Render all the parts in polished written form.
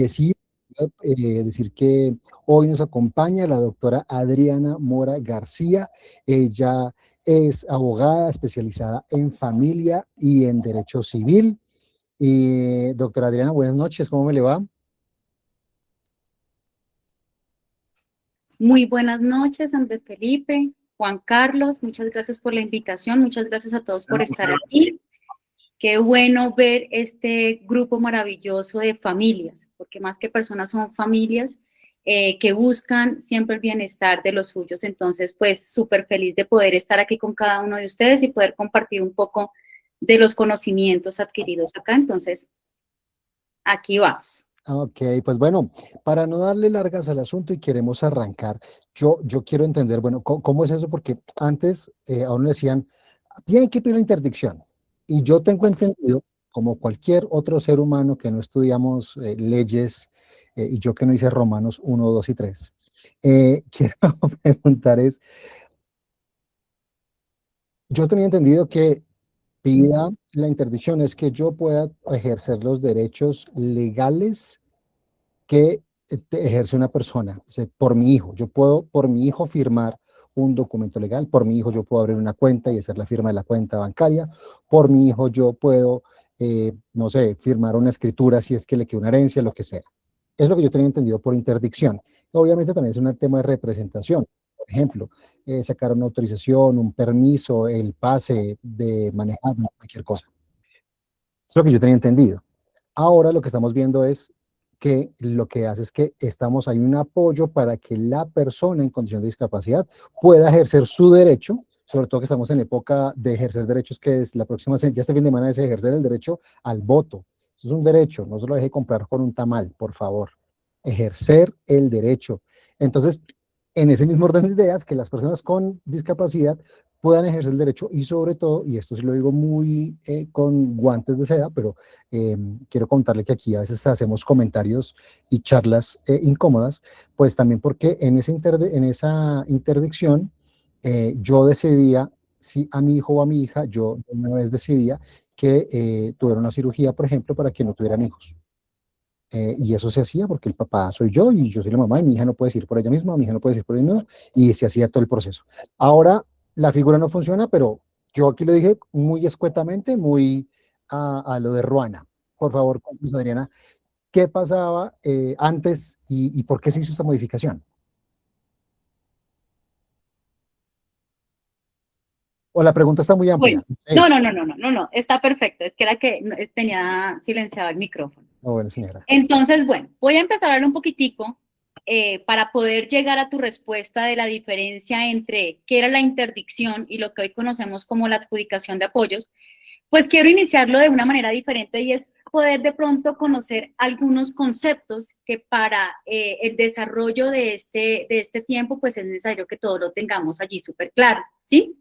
decir, decir que hoy nos acompaña la doctora Adriana Mora García. Ella es abogada especializada en familia y en derecho civil. Doctora Adriana, buenas noches, ¿cómo me le va? Muy buenas noches, Andrés Felipe, Juan Carlos, muchas gracias por la invitación, muchas gracias a todos por estar aquí. Qué bueno ver este grupo maravilloso de familias, porque más que personas son familias que buscan siempre el bienestar de los suyos. Entonces, pues súper feliz de poder estar aquí con cada uno de ustedes y poder compartir un poco de los conocimientos adquiridos acá. Entonces, aquí vamos. Ok, pues bueno, para no darle largas al asunto y queremos arrancar, yo quiero entender, bueno, ¿cómo es eso? Porque antes a uno le decían, tiene que pedir la interdicción. Y yo tengo entendido, como cualquier otro ser humano que no estudiamos leyes, y yo que no hice Romanos 1, 2 y 3, quiero preguntar es, yo tenía entendido que pida la interdicción es que yo pueda ejercer los derechos legales que ejerce una persona, o sea, por mi hijo. Yo puedo, por mi hijo, firmar un documento legal, por mi hijo yo puedo abrir una cuenta y hacer la firma de la cuenta bancaria, por mi hijo yo puedo, no sé, firmar una escritura si es que le queda una herencia, lo que sea. Es lo que yo tenía entendido por interdicción. Obviamente también es un tema de representación. Por ejemplo, sacar una autorización, un permiso, el pase de manejar cualquier cosa. Es lo que yo tenía entendido. Ahora lo que estamos viendo es que lo que hace es que hay un apoyo para que la persona en condición de discapacidad pueda ejercer su derecho, sobre todo que estamos en época de ejercer derechos, que es la próxima, ya este fin de semana es ejercer el derecho al voto. Eso es un derecho, no se lo deje comprar con un tamal, por favor. Ejercer el derecho. Entonces, en ese mismo orden de ideas, que las personas con discapacidad puedan ejercer el derecho y sobre todo, y esto sí lo digo muy con guantes de seda, pero quiero contarle que aquí a veces hacemos comentarios y charlas incómodas, pues también porque en esa interdicción yo decidía si a mi hijo o a mi hija, yo una vez decidía que tuviera una cirugía, por ejemplo, para que no tuvieran hijos. Y eso se hacía porque el papá soy yo y yo soy la mamá y mi hija no puede ir por ella misma, mi hija no puede ir por ella misma y se hacía todo el proceso. Ahora la figura no funciona, pero yo aquí lo dije muy escuetamente, muy a lo de Ruana. Por favor, cuéntanos, Adriana, ¿qué pasaba antes y por qué se hizo esta modificación? O la pregunta está muy Bueno, amplia. no, está perfecto. Es que era que tenía silenciado el micrófono. Oh, bueno, señora. Entonces, bueno, voy a empezar a hablar un poquitico para poder llegar a tu respuesta de la diferencia entre qué era la interdicción y lo que hoy conocemos como la adjudicación de apoyos. Pues quiero iniciarlo de una manera diferente y es poder de pronto conocer algunos conceptos que para el desarrollo de este tiempo, pues es necesario que todos lo tengamos allí súper claro, ¿sí?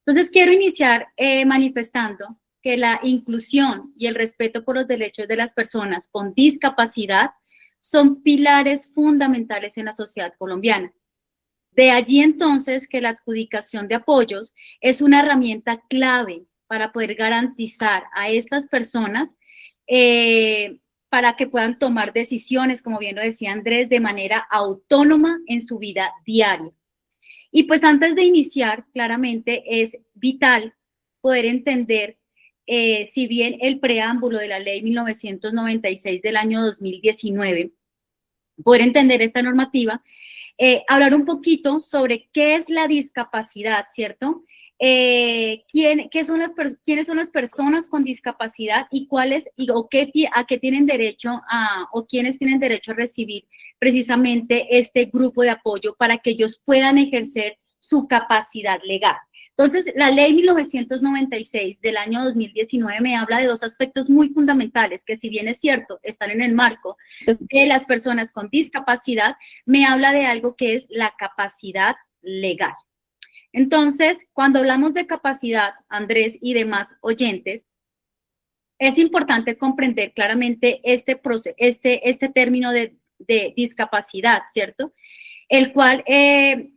Entonces quiero iniciar manifestando que la inclusión y el respeto por los derechos de las personas con discapacidad son pilares fundamentales en la sociedad colombiana. De allí entonces que la adjudicación de apoyos es una herramienta clave para poder garantizar a estas personas para que puedan tomar decisiones, como bien lo decía Andrés, de manera autónoma en su vida diaria. Y pues antes de iniciar, claramente es vital poder entender, si bien el preámbulo de la ley 1996 del año 2019, poder entender esta normativa, hablar un poquito sobre qué es la discapacidad, ¿cierto? ¿Quiénes son las personas con discapacidad y cuáles a qué tienen derecho o quiénes tienen derecho a recibir precisamente este grupo de apoyo para que ellos puedan ejercer su capacidad legal. Entonces, la ley 1996 del año 2019 me habla de dos aspectos muy fundamentales que, si bien es cierto, están en el marco de las personas con discapacidad, me habla de algo que es la capacidad legal. Entonces, cuando hablamos de capacidad, Andrés y demás oyentes, es importante comprender claramente este término de discapacidad, ¿cierto? El cual,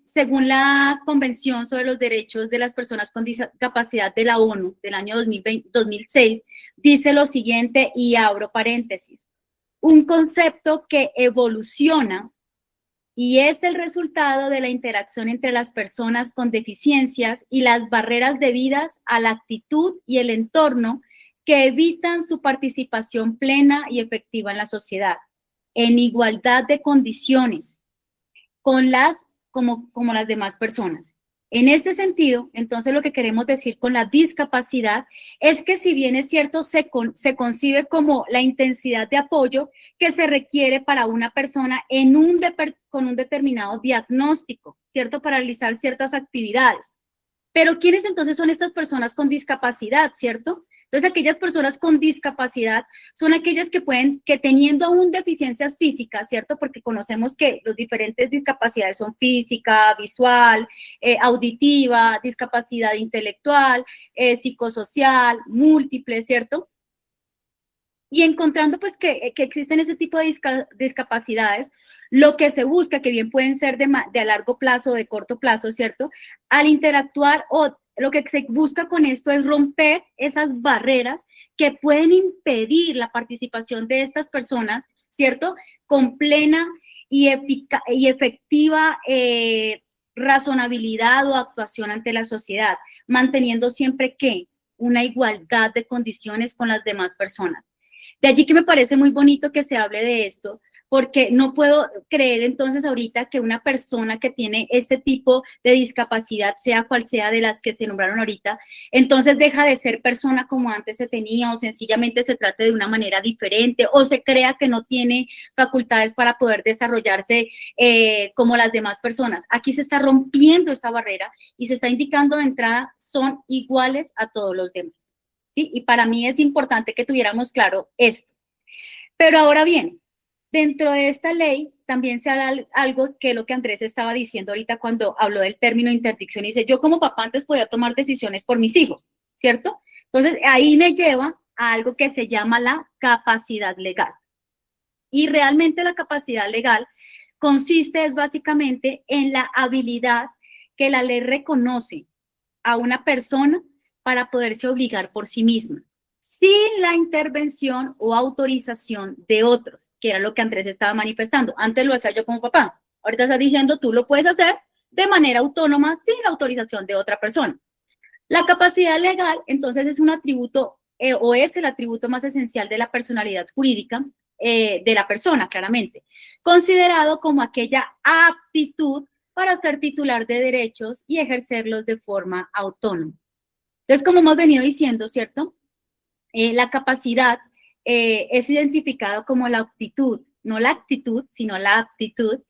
según la Convención sobre los Derechos de las Personas con Discapacidad de la ONU del año 2006, dice lo siguiente, y abro paréntesis: un concepto que evoluciona y es el resultado de la interacción entre las personas con deficiencias y las barreras debidas a la actitud y el entorno que evitan su participación plena y efectiva en la sociedad, en igualdad de condiciones con como las demás personas. En este sentido, entonces lo que queremos decir con la discapacidad es que si bien es cierto, se concibe como la intensidad de apoyo que se requiere para una persona con un determinado diagnóstico, ¿cierto? Para realizar ciertas actividades. Pero ¿quiénes entonces son estas personas con discapacidad, cierto? Entonces, aquellas personas con discapacidad son aquellas que teniendo aún deficiencias físicas, ¿cierto? Porque conocemos que las diferentes discapacidades son física, visual, auditiva, discapacidad intelectual, psicosocial, múltiple, ¿cierto? Y encontrando pues que existen ese tipo de discapacidades, lo que se busca, que bien pueden ser de a largo plazo o de corto plazo, ¿cierto? Al interactuar o lo que se busca con esto es romper esas barreras que pueden impedir la participación de estas personas, ¿cierto? Con plena y efectiva razonabilidad o actuación ante la sociedad, manteniendo siempre que una igualdad de condiciones con las demás personas. De allí que me parece muy bonito que se hable de esto, porque no puedo creer entonces ahorita que una persona que tiene este tipo de discapacidad, sea cual sea de las que se nombraron ahorita, entonces deja de ser persona como antes se tenía o sencillamente se trate de una manera diferente o se crea que no tiene facultades para poder desarrollarse como las demás personas. Aquí se está rompiendo esa barrera y se está indicando de entrada son iguales a todos los demás. ¿Sí? Y para mí es importante que tuviéramos claro esto. Pero ahora bien, dentro de esta ley también se habla algo que es lo que Andrés estaba diciendo ahorita cuando habló del término interdicción y dice, yo como papá antes podía tomar decisiones por mis hijos, ¿cierto? Entonces ahí me lleva a algo que se llama la capacidad legal. Y realmente la capacidad legal consiste es básicamente en la habilidad que la ley reconoce a una persona para poderse obligar por sí misma, sin la intervención o autorización de otros, que era lo que Andrés estaba manifestando. Antes lo hacía yo como papá, ahorita está diciendo tú lo puedes hacer de manera autónoma sin la autorización de otra persona. La capacidad legal, entonces, es un atributo o es el atributo más esencial de la personalidad jurídica de la persona, claramente, considerado como aquella aptitud para ser titular de derechos y ejercerlos de forma autónoma. Entonces, como hemos venido diciendo, ¿cierto? La capacidad es identificado como la aptitud, no la actitud, sino la aptitud,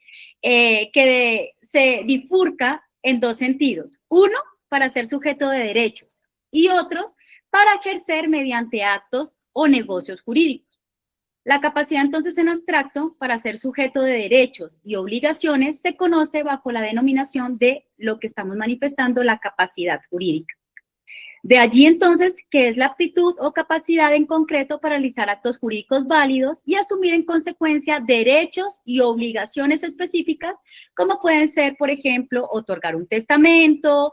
se bifurca en dos sentidos. Uno, para ser sujeto de derechos y otros para ejercer mediante actos o negocios jurídicos. La capacidad entonces en abstracto para ser sujeto de derechos y obligaciones se conoce bajo la denominación de lo que estamos manifestando, la capacidad jurídica. De allí entonces que es la aptitud o capacidad en concreto para realizar actos jurídicos válidos y asumir en consecuencia derechos y obligaciones específicas, como pueden ser, por ejemplo, otorgar un testamento,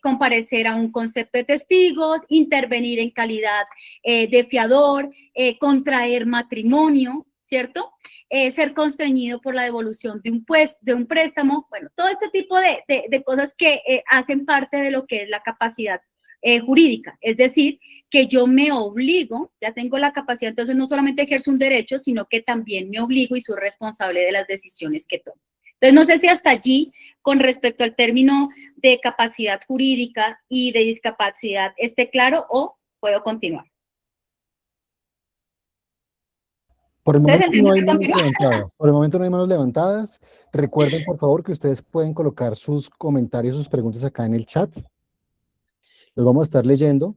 comparecer a un concepto de testigos, intervenir en calidad de fiador, contraer matrimonio, ¿cierto? Ser constreñido por la devolución de un préstamo, bueno, todo este tipo de cosas que hacen parte de lo que es la capacidad jurídica, es decir, que yo me obligo, ya tengo la capacidad, entonces no solamente ejerzo un derecho, sino que también me obligo y soy responsable de las decisiones que tomo. Entonces, no sé si hasta allí, con respecto al término de capacidad jurídica y de discapacidad, esté claro o puedo continuar. Por el momento no hay manos levantadas. Por el momento no hay manos levantadas. Recuerden, por favor, que ustedes pueden colocar sus comentarios, sus preguntas acá en el chat. Los vamos a estar leyendo.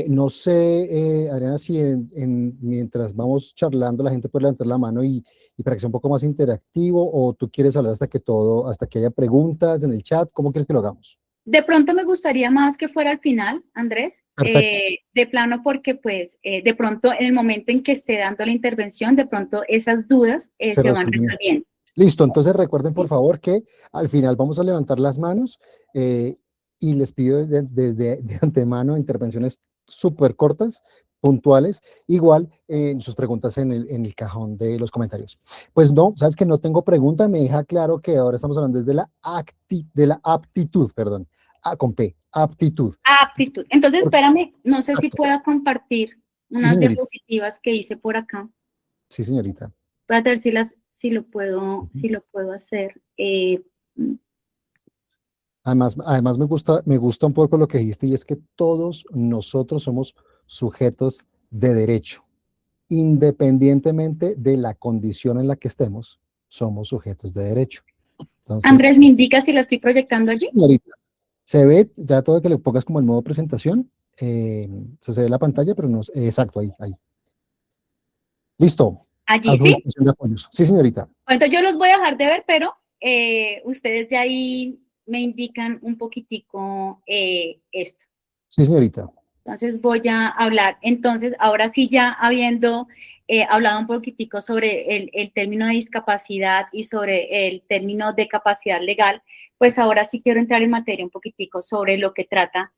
No sé, Adriana, si mientras vamos charlando la gente puede levantar la mano y para que sea un poco más interactivo, o tú quieres hablar hasta que haya preguntas en el chat. ¿Cómo quieres que lo hagamos? De pronto me gustaría más que fuera al final, Andrés, de plano porque pues de pronto en el momento en que esté dando la intervención, de pronto esas dudas se van resolviendo. Listo, entonces recuerden por favor que al final vamos a levantar las manos y les pido desde de antemano intervenciones súper cortas, puntuales, igual en sus preguntas en el cajón de los comentarios. Pues no, sabes que no tengo pregunta, me deja claro que ahora estamos hablando desde de la aptitud, perdón, con P, aptitud. Aptitud. Entonces, Por- espérame, no sé si Exacto. pueda compartir Sí, unas señorita, diapositivas que hice por acá. sí, señorita. Voy a ver si lo puedo, Ujú. si lo puedo hacer. Además me gusta un poco lo que dijiste y es que todos nosotros somos sujetos de derecho. Independientemente de la condición en la que estemos, somos sujetos de derecho. Entonces, Andrés, ¿me indica si la estoy proyectando allí? señorita, se ve ya todo que le pongas como el modo presentación, se ve la pantalla, pero no, exacto, ahí. Listo. Allí, ¿sí? Adjudicación de apoyos. Sí, señorita. Bueno, entonces yo los voy a dejar de ver, pero ustedes ya ahí me indican un poquitico esto. Sí, señorita. Entonces voy a hablar, entonces ahora sí ya habiendo hablado un poquitico sobre el término de discapacidad y sobre el término de capacidad legal, pues ahora sí quiero entrar en materia un poquitico sobre lo que trata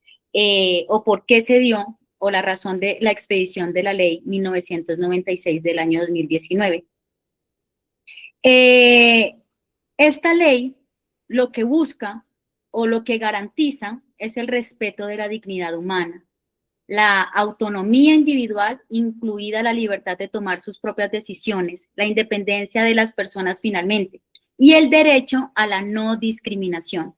o por qué se dio o la razón de la expedición de la ley 1996 del año 2019. Esta ley lo que busca o lo que garantiza es el respeto de la dignidad humana, la autonomía individual, incluida la libertad de tomar sus propias decisiones, la independencia de las personas finalmente, y el derecho a la no discriminación.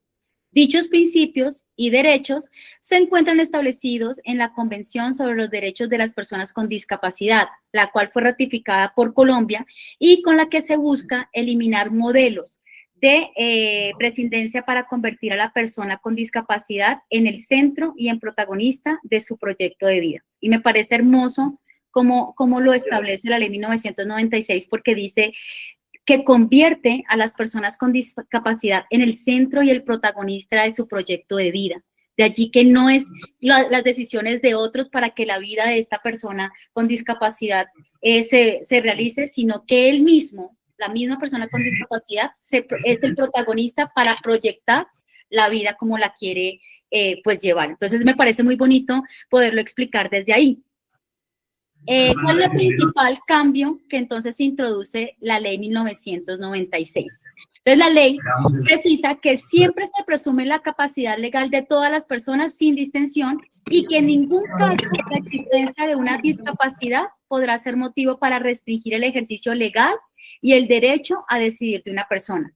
Dichos principios y derechos se encuentran establecidos en la Convención sobre los Derechos de las Personas con Discapacidad, la cual fue ratificada por Colombia y con la que se busca eliminar modelos de presidencia para convertir a la persona con discapacidad en el centro y en protagonista de su proyecto de vida. Y me parece hermoso cómo lo establece la ley 1996 porque dice que convierte a las personas con discapacidad en el centro y el protagonista de su proyecto de vida. De allí que no es las decisiones de otros para que la vida de esta persona con discapacidad se realice, sino que él mismo, la misma persona con discapacidad, es el protagonista para proyectar la vida como la quiere pues llevar. Entonces me parece muy bonito poderlo explicar desde ahí. ¿Cuál es el principal cambio que entonces se introduce la ley 1996? Entonces la ley precisa que siempre se presume la capacidad legal de todas las personas sin distinción y que en ningún caso la existencia de una discapacidad podrá ser motivo para restringir el ejercicio legal y el derecho a decidir de una persona.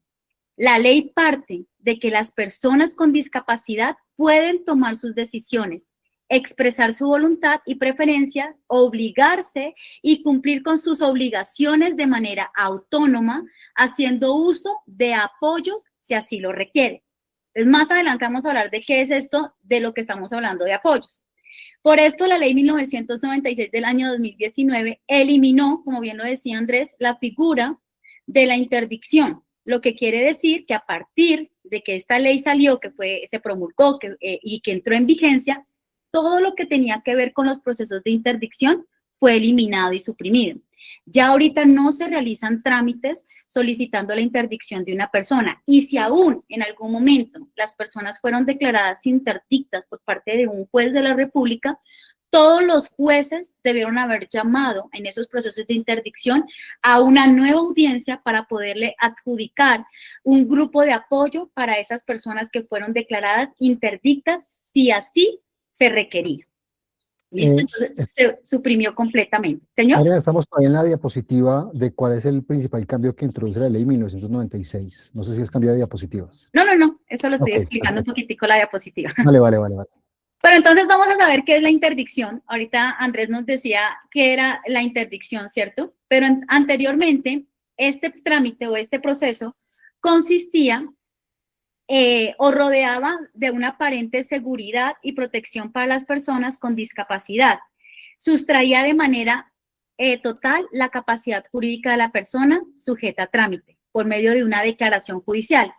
La ley parte de que las personas con discapacidad pueden tomar sus decisiones, expresar su voluntad y preferencia, obligarse y cumplir con sus obligaciones de manera autónoma, haciendo uso de apoyos si así lo requiere. Entonces, más adelante vamos a hablar de qué es esto de lo que estamos hablando de apoyos. Por esto, la ley 1996 del año 2019 eliminó, como bien lo decía Andrés, la figura de la interdicción, lo que quiere decir que a partir de que esta ley salió, se promulgó y que entró en vigencia, todo lo que tenía que ver con los procesos de interdicción fue eliminado y suprimido. Ya ahorita no se realizan trámites solicitando la interdicción de una persona y si aún en algún momento las personas fueron declaradas interdictas por parte de un juez de la República, todos los jueces debieron haber llamado en esos procesos de interdicción a una nueva audiencia para poderle adjudicar un grupo de apoyo para esas personas que fueron declaradas interdictas si así se requería. ¿Listo? Entonces se suprimió completamente. Señor. Adriana, estamos todavía en la diapositiva de cuál es el principal cambio que introduce la ley 1996. No sé si es cambio de diapositivas. No, eso lo estoy Ok, explicando un perfecto. poquitico la diapositiva. Vale. Pero entonces vamos a saber qué es la interdicción. Ahorita Andrés nos decía qué era la interdicción, ¿cierto? Pero anteriormente, este trámite o este proceso consistía o rodeaba de una aparente seguridad y protección para las personas con discapacidad. Sustraía de manera total la capacidad jurídica de la persona sujeta a trámite por medio de una declaración judicial.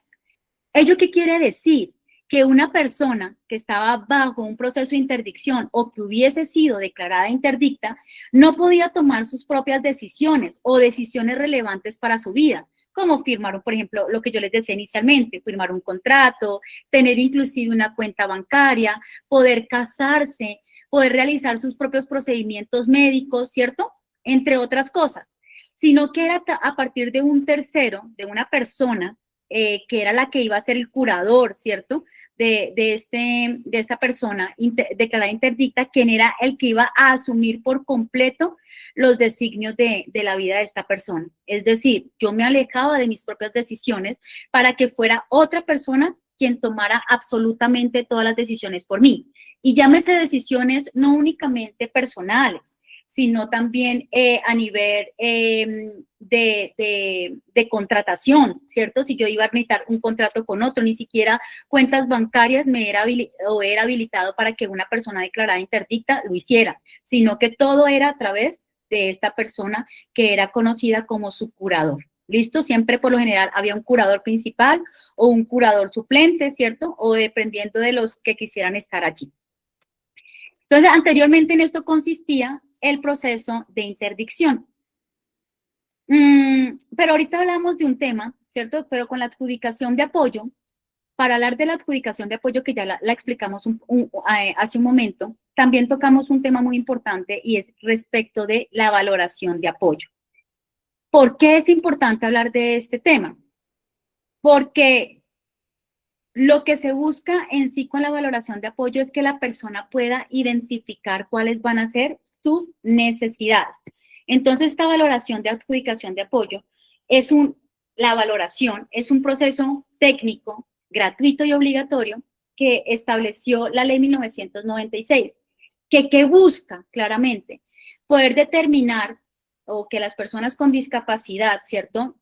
¿Ello qué quiere decir? Que una persona que estaba bajo un proceso de interdicción o que hubiese sido declarada interdicta no podía tomar sus propias decisiones o decisiones relevantes para su vida, como firmar, por ejemplo, lo que yo les decía inicialmente, firmar un contrato, tener inclusive una cuenta bancaria, poder casarse, poder realizar sus propios procedimientos médicos, ¿cierto? Entre otras cosas, sino que era a partir de un tercero, de una persona, que era la que iba a ser el curador, ¿cierto? De esta persona declarada interdicta, quien era el que iba a asumir por completo los designios de la vida de esta persona. Es decir, yo me alejaba de mis propias decisiones para que fuera otra persona quien tomara absolutamente todas las decisiones por mí. Y llámese decisiones no únicamente personales, sino también a nivel de contratación, ¿cierto? Si yo iba a necesitar un contrato con otro, ni siquiera cuentas bancarias era habilitado para que una persona declarada interdicta lo hiciera, sino que todo era a través de esta persona que era conocida como su curador. ¿Listo? Siempre por lo general había un curador principal o un curador suplente, ¿cierto? O dependiendo de los que quisieran estar allí. Entonces, anteriormente en esto consistía el proceso de interdicción. Pero ahorita hablamos de un tema, ¿cierto? Pero con la adjudicación de apoyo, para hablar de la adjudicación de apoyo que ya la explicamos hace un momento, también tocamos un tema muy importante y es respecto de la valoración de apoyo. ¿Por qué es importante hablar de este tema? Porque lo que se busca en sí con la valoración de apoyo es que la persona pueda identificar cuáles van a ser sus necesidades. Entonces, esta valoración de adjudicación de apoyo la valoración es un proceso técnico, gratuito y obligatorio que estableció la ley 1996, que busca claramente poder determinar o que las personas con discapacidad, ¿cierto?,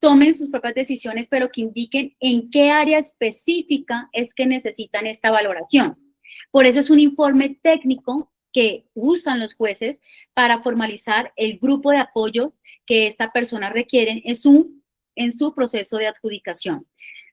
tomen sus propias decisiones, pero que indiquen en qué área específica es que necesitan esta valoración. Por eso es un informe técnico que usan los jueces para formalizar el grupo de apoyo que esta persona requiere en su proceso de adjudicación,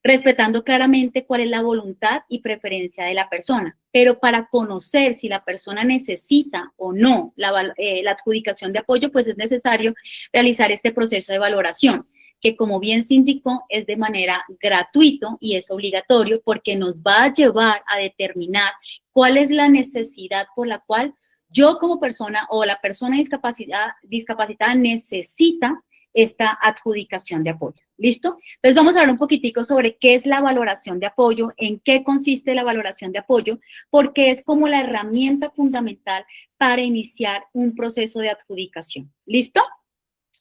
respetando claramente cuál es la voluntad y preferencia de la persona. Pero para conocer si la persona necesita o no la adjudicación de apoyo, pues es necesario realizar este proceso de valoración, que como bien se indicó es de manera gratuito y es obligatorio porque nos va a llevar a determinar cuál es la necesidad por la cual yo como persona o la persona discapacitada necesita esta adjudicación de apoyo. ¿Listo? Entonces vamos a hablar un poquitico sobre qué es la valoración de apoyo, en qué consiste la valoración de apoyo, porque es como la herramienta fundamental para iniciar un proceso de adjudicación. ¿Listo?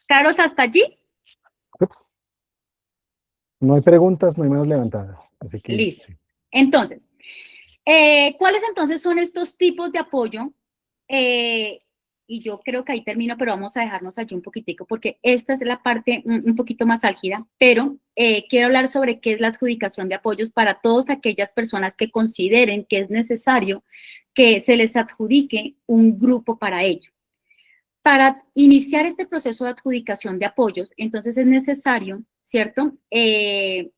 ¿Claros hasta allí? No hay preguntas, no hay manos levantadas. Así que, listo. Sí. Entonces, ¿cuáles entonces son estos tipos de apoyo? Y yo creo que ahí termino, pero vamos a dejarnos allí un poquitico porque esta es la parte un poquito más álgida, pero quiero hablar sobre qué es la adjudicación de apoyos para todas aquellas personas que consideren que es necesario que se les adjudique un grupo para ello. Para iniciar este proceso de adjudicación de apoyos, entonces es necesario, ¿cierto?, que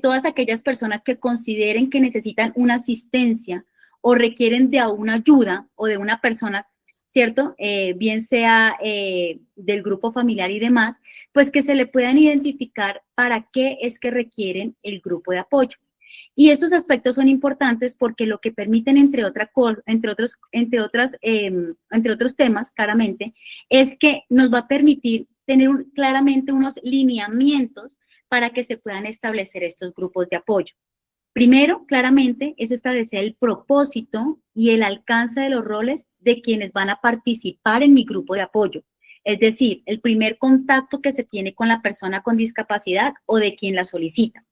todas aquellas personas que consideren que necesitan una asistencia o requieren de una ayuda o de una persona, ¿cierto?, bien sea del grupo familiar y demás, pues que se le puedan identificar para qué es que requieren el grupo de apoyo. Y estos aspectos son importantes porque lo que permiten, entre otros temas, claramente, es que nos va a permitir tener claramente unos lineamientos para que se puedan establecer estos grupos de apoyo. Primero, claramente, es establecer el propósito y el alcance de los roles de quienes van a participar en mi grupo de apoyo. Es decir, el primer contacto que se tiene con la persona con discapacidad o de quien la solicita.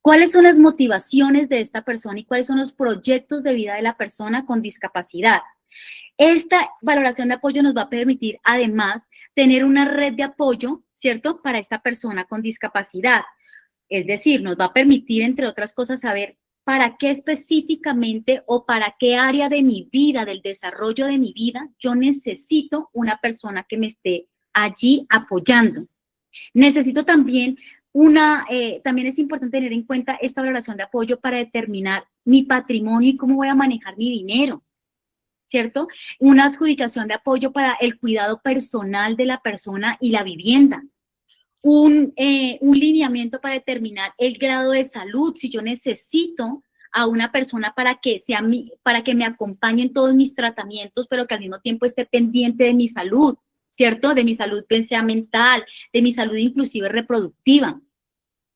¿Cuáles son las motivaciones de esta persona y cuáles son los proyectos de vida de la persona con discapacidad? Esta valoración de apoyo nos va a permitir, además, tener una red de apoyo, ¿cierto?, para esta persona con discapacidad. Es decir, nos va a permitir, entre otras cosas, saber para qué específicamente o para qué área de mi vida, del desarrollo de mi vida, yo necesito una persona que me esté allí apoyando. Necesito también también es importante tener en cuenta esta valoración de apoyo para determinar mi patrimonio y cómo voy a manejar mi dinero, ¿cierto? Una adjudicación de apoyo para el cuidado personal de la persona y la vivienda. Un lineamiento para determinar el grado de salud, si yo necesito a una persona para que para que me acompañe en todos mis tratamientos, pero que al mismo tiempo esté pendiente de mi salud, ¿cierto? De mi salud, bien sea mental, de mi salud inclusive reproductiva,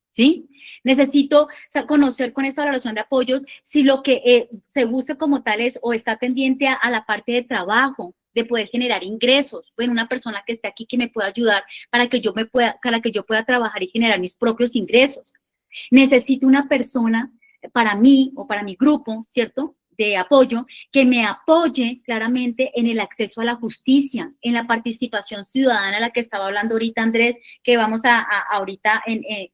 ¿sí? Necesito conocer con esta valoración de apoyos si lo que se busca como tal es o está tendiente a la parte de trabajo, de poder generar ingresos. Bueno, una persona que esté aquí que me pueda ayudar para que yo pueda trabajar y generar mis propios ingresos. Necesito una persona para mí o para mi grupo, ¿cierto?, de apoyo, que me apoye claramente en el acceso a la justicia, en la participación ciudadana a la que estaba hablando ahorita Andrés, que vamos ahorita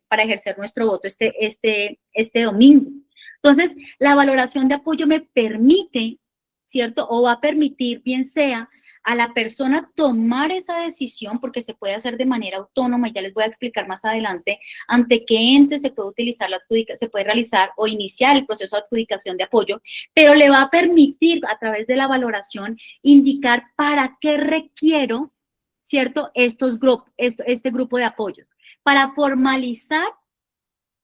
para ejercer nuestro voto este domingo. Entonces, la valoración de apoyo me permite, ¿cierto?, o va a permitir, bien sea a la persona tomar esa decisión, porque se puede hacer de manera autónoma, y ya les voy a explicar más adelante ante qué ente se puede utilizar se puede realizar o iniciar el proceso de adjudicación de apoyo, pero le va a permitir a través de la valoración indicar para qué requiero, ¿cierto?, este grupo de apoyos, para formalizar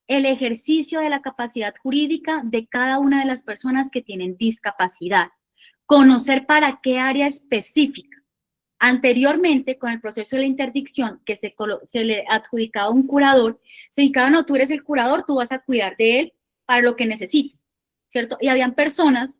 el ejercicio de la capacidad jurídica de cada una de las personas que tienen discapacidad. Conocer para qué área específica. Anteriormente, con el proceso de la interdicción, que se le adjudicaba a un curador, se indicaba, no, tú eres el curador, tú vas a cuidar de él para lo que necesite, ¿cierto? Y habían personas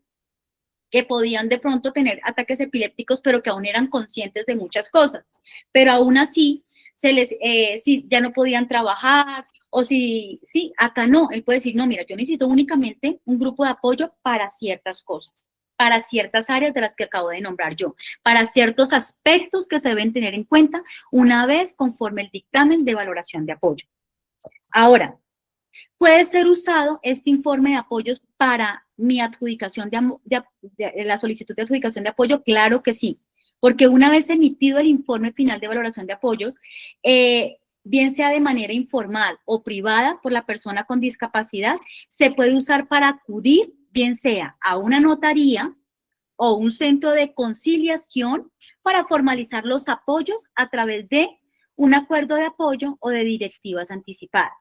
que podían de pronto tener ataques epilépticos, pero que aún eran conscientes de muchas cosas. Pero aún así, si ya no podían trabajar, o sí, acá no, él puede decir, no, mira, yo necesito únicamente un grupo de apoyo para ciertas cosas, para ciertas áreas de las que acabo de nombrar yo, para ciertos aspectos que se deben tener en cuenta una vez conforme el dictamen de valoración de apoyo. Ahora, ¿puede ser usado este informe de apoyos para mi adjudicación la solicitud de adjudicación de apoyo? Claro que sí, porque una vez emitido el informe final de valoración de apoyos, bien sea de manera informal o privada por la persona con discapacidad, se puede usar para acudir, bien sea a una notaría o un centro de conciliación para formalizar los apoyos a través de un acuerdo de apoyo o de directivas anticipadas,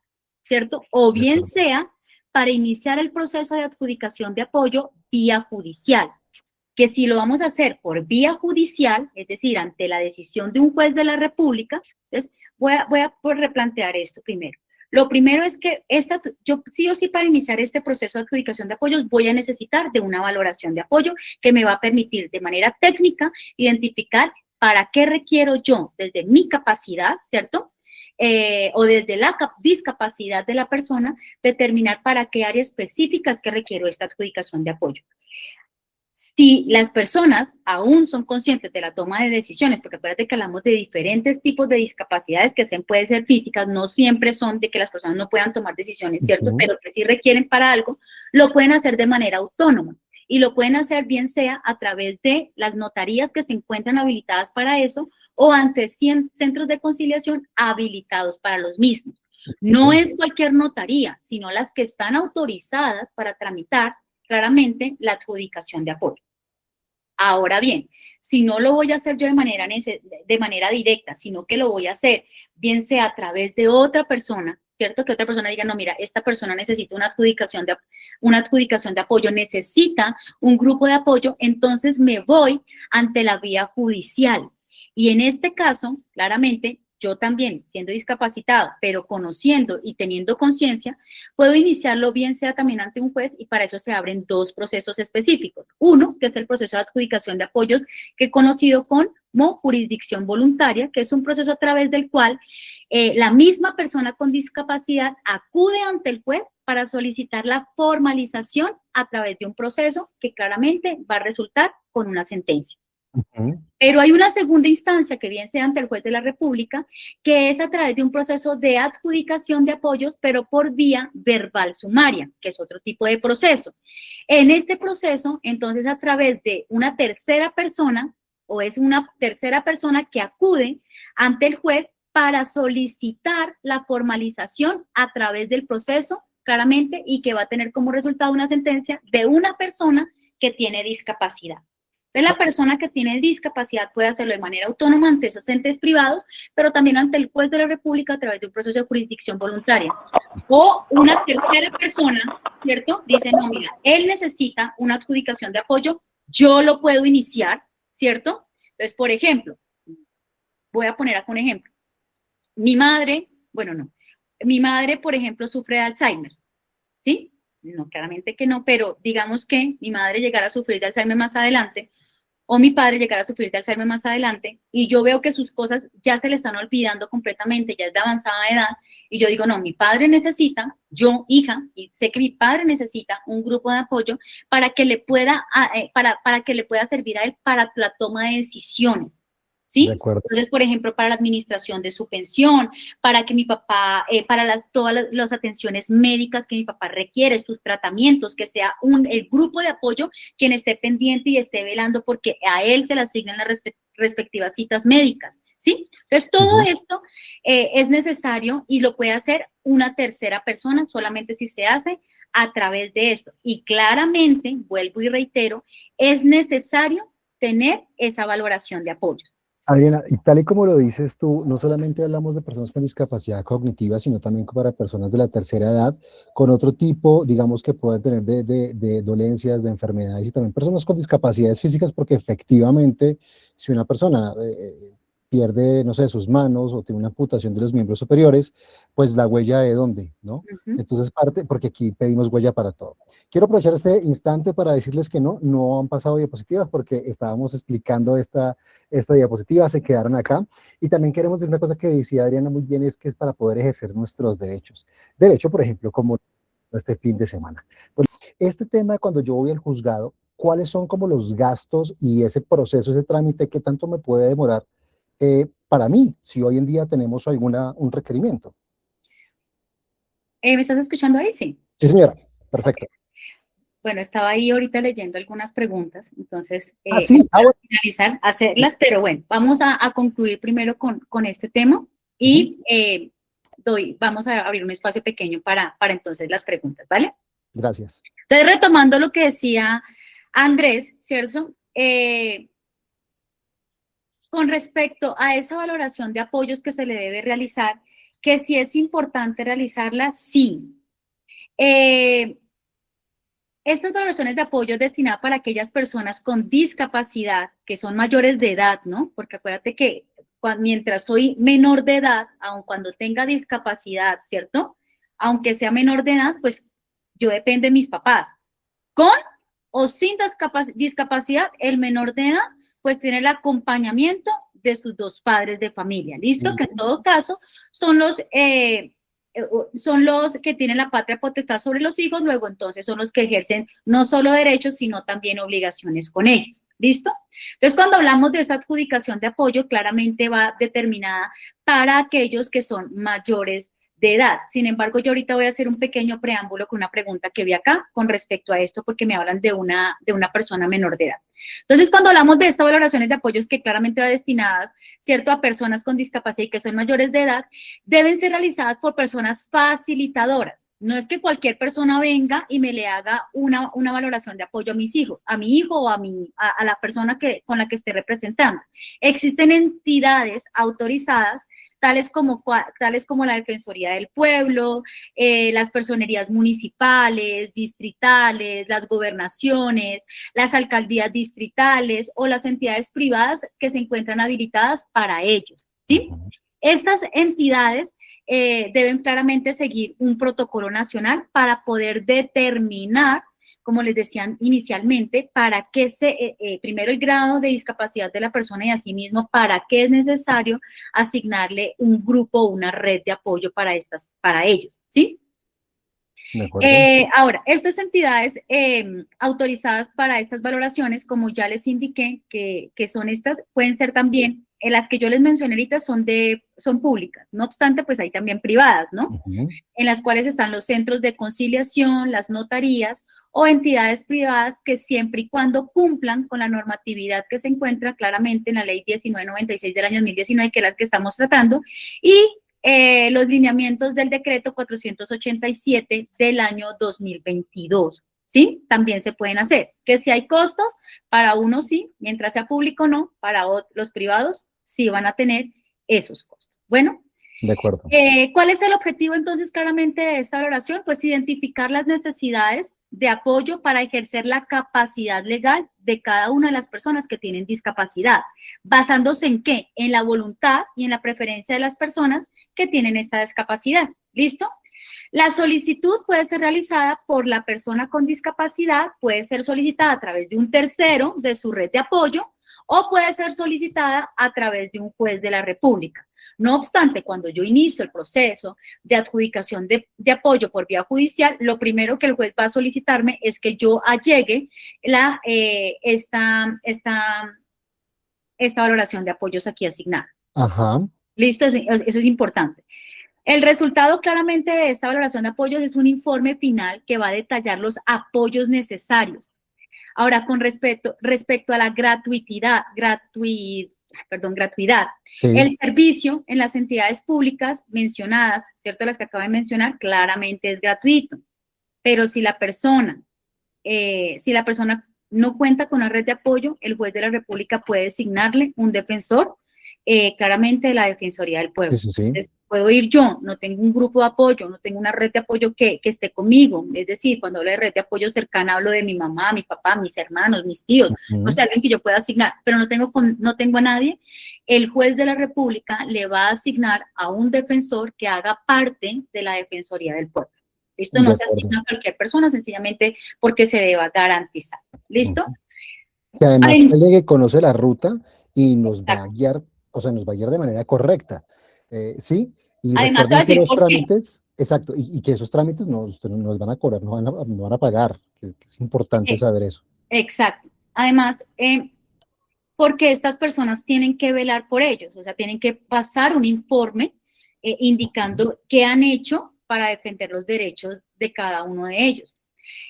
¿cierto? O bien sea para iniciar el proceso de adjudicación de apoyo vía judicial, que si lo vamos a hacer por vía judicial, es decir, ante la decisión de un juez de la República, entonces voy a replantear esto primero. Lo primero es que yo sí o sí para iniciar este proceso de adjudicación de apoyos voy a necesitar de una valoración de apoyo que me va a permitir de manera técnica identificar para qué requiero yo desde mi capacidad, ¿cierto? O desde la discapacidad de la persona, determinar para qué áreas específicas que requiero esta adjudicación de apoyo. Si las personas aún son conscientes de la toma de decisiones, porque acuérdate que hablamos de diferentes tipos de discapacidades que pueden ser físicas, no siempre son de que las personas no puedan tomar decisiones, ¿cierto? Pero que sí requieren para algo, lo pueden hacer de manera autónoma. Y lo pueden hacer bien sea a través de las notarías que se encuentran habilitadas para eso o ante centros de conciliación habilitados para los mismos. No es cualquier notaría, sino las que están autorizadas para tramitar claramente la adjudicación de apoyo. Ahora bien, si no lo voy a hacer yo de manera directa, sino que lo voy a hacer, bien sea a través de otra persona, ¿cierto? Que otra persona diga, no, mira, esta persona necesita una adjudicación de apoyo, necesita un grupo de apoyo, entonces me voy ante la vía judicial. Y en este caso, claramente, yo también, siendo discapacitado, pero conociendo y teniendo conciencia, puedo iniciarlo bien sea también ante un juez y para eso se abren dos procesos específicos. Uno, que es el proceso de adjudicación de apoyos, que he conocido como jurisdicción voluntaria, que es un proceso a través del cual la misma persona con discapacidad acude ante el juez para solicitar la formalización a través de un proceso que claramente va a resultar con una sentencia. Pero hay una segunda instancia que bien sea ante el juez de la República, que es a través de un proceso de adjudicación de apoyos, pero por vía verbal sumaria, que es otro tipo de proceso. En este proceso, entonces, a través de una tercera persona, o es una tercera persona que acude ante el juez para solicitar la formalización a través del proceso, claramente, y que va a tener como resultado una sentencia de una persona que tiene discapacidad. Entonces, la persona que tiene discapacidad puede hacerlo de manera autónoma ante esos entes privados, pero también ante el juez de la República a través de un proceso de jurisdicción voluntaria. O una tercera persona, ¿cierto? Dice, no, mira, él necesita una adjudicación de apoyo, yo lo puedo iniciar, ¿cierto? Entonces, por ejemplo, voy a poner acá un ejemplo. Mi madre, bueno, no, mi madre, por ejemplo, sufre de Alzheimer, ¿sí? No, claramente que no, pero digamos que mi madre llegara a sufrir de Alzheimer más adelante, o mi padre llegara a sufrir de Alzheimer más adelante, y yo veo que sus cosas ya se le están olvidando completamente, ya es de avanzada edad, y yo digo, no, mi padre necesita, yo, hija, y sé que mi padre necesita un grupo de apoyo para que le pueda, para que le pueda servir a él para la toma de decisiones, De ¿sí? acuerdo. Entonces, por ejemplo, para la administración de su pensión, para que mi papá, para todas las atenciones médicas que mi papá requiere, sus tratamientos, que sea el grupo de apoyo quien esté pendiente y esté velando porque a él se le asignan las respectivas citas médicas, ¿sí? Entonces, todo esto es necesario y lo puede hacer una tercera persona solamente si se hace a través de esto. Y claramente, vuelvo y reitero, es necesario tener esa valoración de apoyos. Adriana, y tal y como lo dices tú, no solamente hablamos de personas con discapacidad cognitiva, sino también para personas de la tercera edad, con otro tipo, digamos, que pueden tener de dolencias, de enfermedades, y también personas con discapacidades físicas, porque efectivamente, si una persona pierde, no sé, sus manos o tiene una amputación de los miembros superiores, pues la huella de dónde, ¿no? Entonces, porque aquí pedimos huella para todo. Quiero aprovechar este instante para decirles que no han pasado diapositivas porque estábamos explicando esta diapositiva, se quedaron acá. Y también queremos decir una cosa que decía Adriana muy bien, es que es para poder ejercer nuestros derechos. Derecho, por ejemplo, como este fin de semana. Pues, este tema, cuando yo voy al juzgado, ¿cuáles son como los gastos y ese proceso, ese trámite, qué tanto me puede demorar para mí, si hoy en día tenemos un requerimiento? ¿Me estás escuchando ahí? Sí. Sí, señora. Perfecto. Okay. Bueno, estaba ahí ahorita leyendo algunas preguntas, entonces, Sí, para finalizar, hacerlas, pero bueno, vamos a concluir primero con este tema y vamos a abrir un espacio pequeño para entonces las preguntas, ¿vale? Gracias. Entonces, retomando lo que decía Andrés, ¿cierto? Con respecto a esa valoración de apoyos que se le debe realizar, que si es importante realizarla, sí. Estas valoraciones de apoyo es destinada para aquellas personas con discapacidad que son mayores de edad, ¿no? Porque acuérdate que mientras soy menor de edad, aun cuando tenga discapacidad, ¿cierto? Aunque sea menor de edad, pues yo dependo de mis papás. Con o sin discapacidad, el menor de edad, pues tiene el acompañamiento de sus dos padres de familia, ¿listo? Que en todo caso son los que tienen la patria potestad sobre los hijos, luego entonces son los que ejercen no solo derechos, sino también obligaciones con ellos, ¿listo? Entonces, cuando hablamos de esta adjudicación de apoyo, claramente va determinada para aquellos que son mayores de edad. Sin embargo, yo ahorita voy a hacer un pequeño preámbulo con una pregunta que vi acá con respecto a esto, porque me hablan de una persona menor de edad. Entonces, cuando hablamos de estas valoraciones de apoyos que claramente va destinada, ¿cierto?, a personas con discapacidad y que son mayores de edad, deben ser realizadas por personas facilitadoras. No es que cualquier persona venga y me le haga una valoración de apoyo a mis hijos, a mi hijo o a la persona con la que esté representando. Existen entidades autorizadas tales como la Defensoría del Pueblo, las personerías municipales, distritales, las gobernaciones, las alcaldías distritales o las entidades privadas que se encuentran habilitadas para ellos, ¿sí? Estas entidades deben claramente seguir un protocolo nacional para poder determinar, como les decían inicialmente, para qué primero el grado de discapacidad de la persona y asimismo para qué es necesario asignarle un grupo o una red de apoyo para ellos, ¿sí? De acuerdo. Ahora, estas entidades autorizadas para estas valoraciones, como ya les indiqué, que son estas, pueden ser también, las que yo les mencioné ahorita son públicas, no obstante, pues hay también privadas, ¿no? En las cuales están los centros de conciliación, las notarías o entidades privadas que siempre y cuando cumplan con la normatividad que se encuentra claramente en la ley 1996 del año 2019, que es la que estamos tratando, y los lineamientos del decreto 487 del año 2022, ¿sí? También se pueden hacer. Que si hay costos, para unos sí, mientras sea público no, para los privados sí van a tener esos costos. Bueno, De acuerdo. ¿cuál es el objetivo entonces claramente de esta valoración? Pues identificar las necesidades de apoyo para ejercer la capacidad legal de cada una de las personas que tienen discapacidad. ¿Basándose en qué? En la voluntad y en la preferencia de las personas que tienen esta discapacidad. ¿Listo? La solicitud puede ser realizada por la persona con discapacidad, puede ser solicitada a través de un tercero de su red de apoyo o puede ser solicitada a través de un juez de la República. No obstante, cuando yo inicio el proceso de adjudicación de apoyo por vía judicial, lo primero que el juez va a solicitarme es que yo allegue esta valoración de apoyos aquí asignada. Ajá. ¿Listo? Eso es importante. El resultado claramente de esta valoración de apoyos es un informe final que va a detallar los apoyos necesarios. Ahora, con respecto a la gratuidad, Sí. el servicio en las entidades públicas mencionadas, ¿cierto? Las que acabo de mencionar, claramente es gratuito. Pero si la persona no cuenta con una red de apoyo, el juez de la República puede designarle un defensor, claramente de la Defensoría del Pueblo. Sí, sí, sí. Entonces, puedo ir yo, no tengo un grupo de apoyo, no tengo una red de apoyo que esté conmigo. Es decir, cuando hablo de red de apoyo cercana, hablo de mi mamá, mi papá, mis hermanos, mis tíos, no sé, alguien que yo pueda asignar, pero no tengo a nadie. El juez de la República le va a asignar a un defensor que haga parte de la Defensoría del Pueblo. ¿Listo? No se asigna a cualquier persona, sencillamente porque se deba garantizar. ¿Listo? Que además alguien que conoce la ruta y nos va a guiar, o sea, nos va a guiar de manera correcta, ¿sí? Y además, recuerden que los trámites, exacto, y que esos trámites no nos van a cobrar, no van a pagar, que es importante saber eso. Exacto. Además, porque estas personas tienen que velar por ellos, o sea, tienen que pasar un informe indicando qué han hecho para defender los derechos de cada uno de ellos.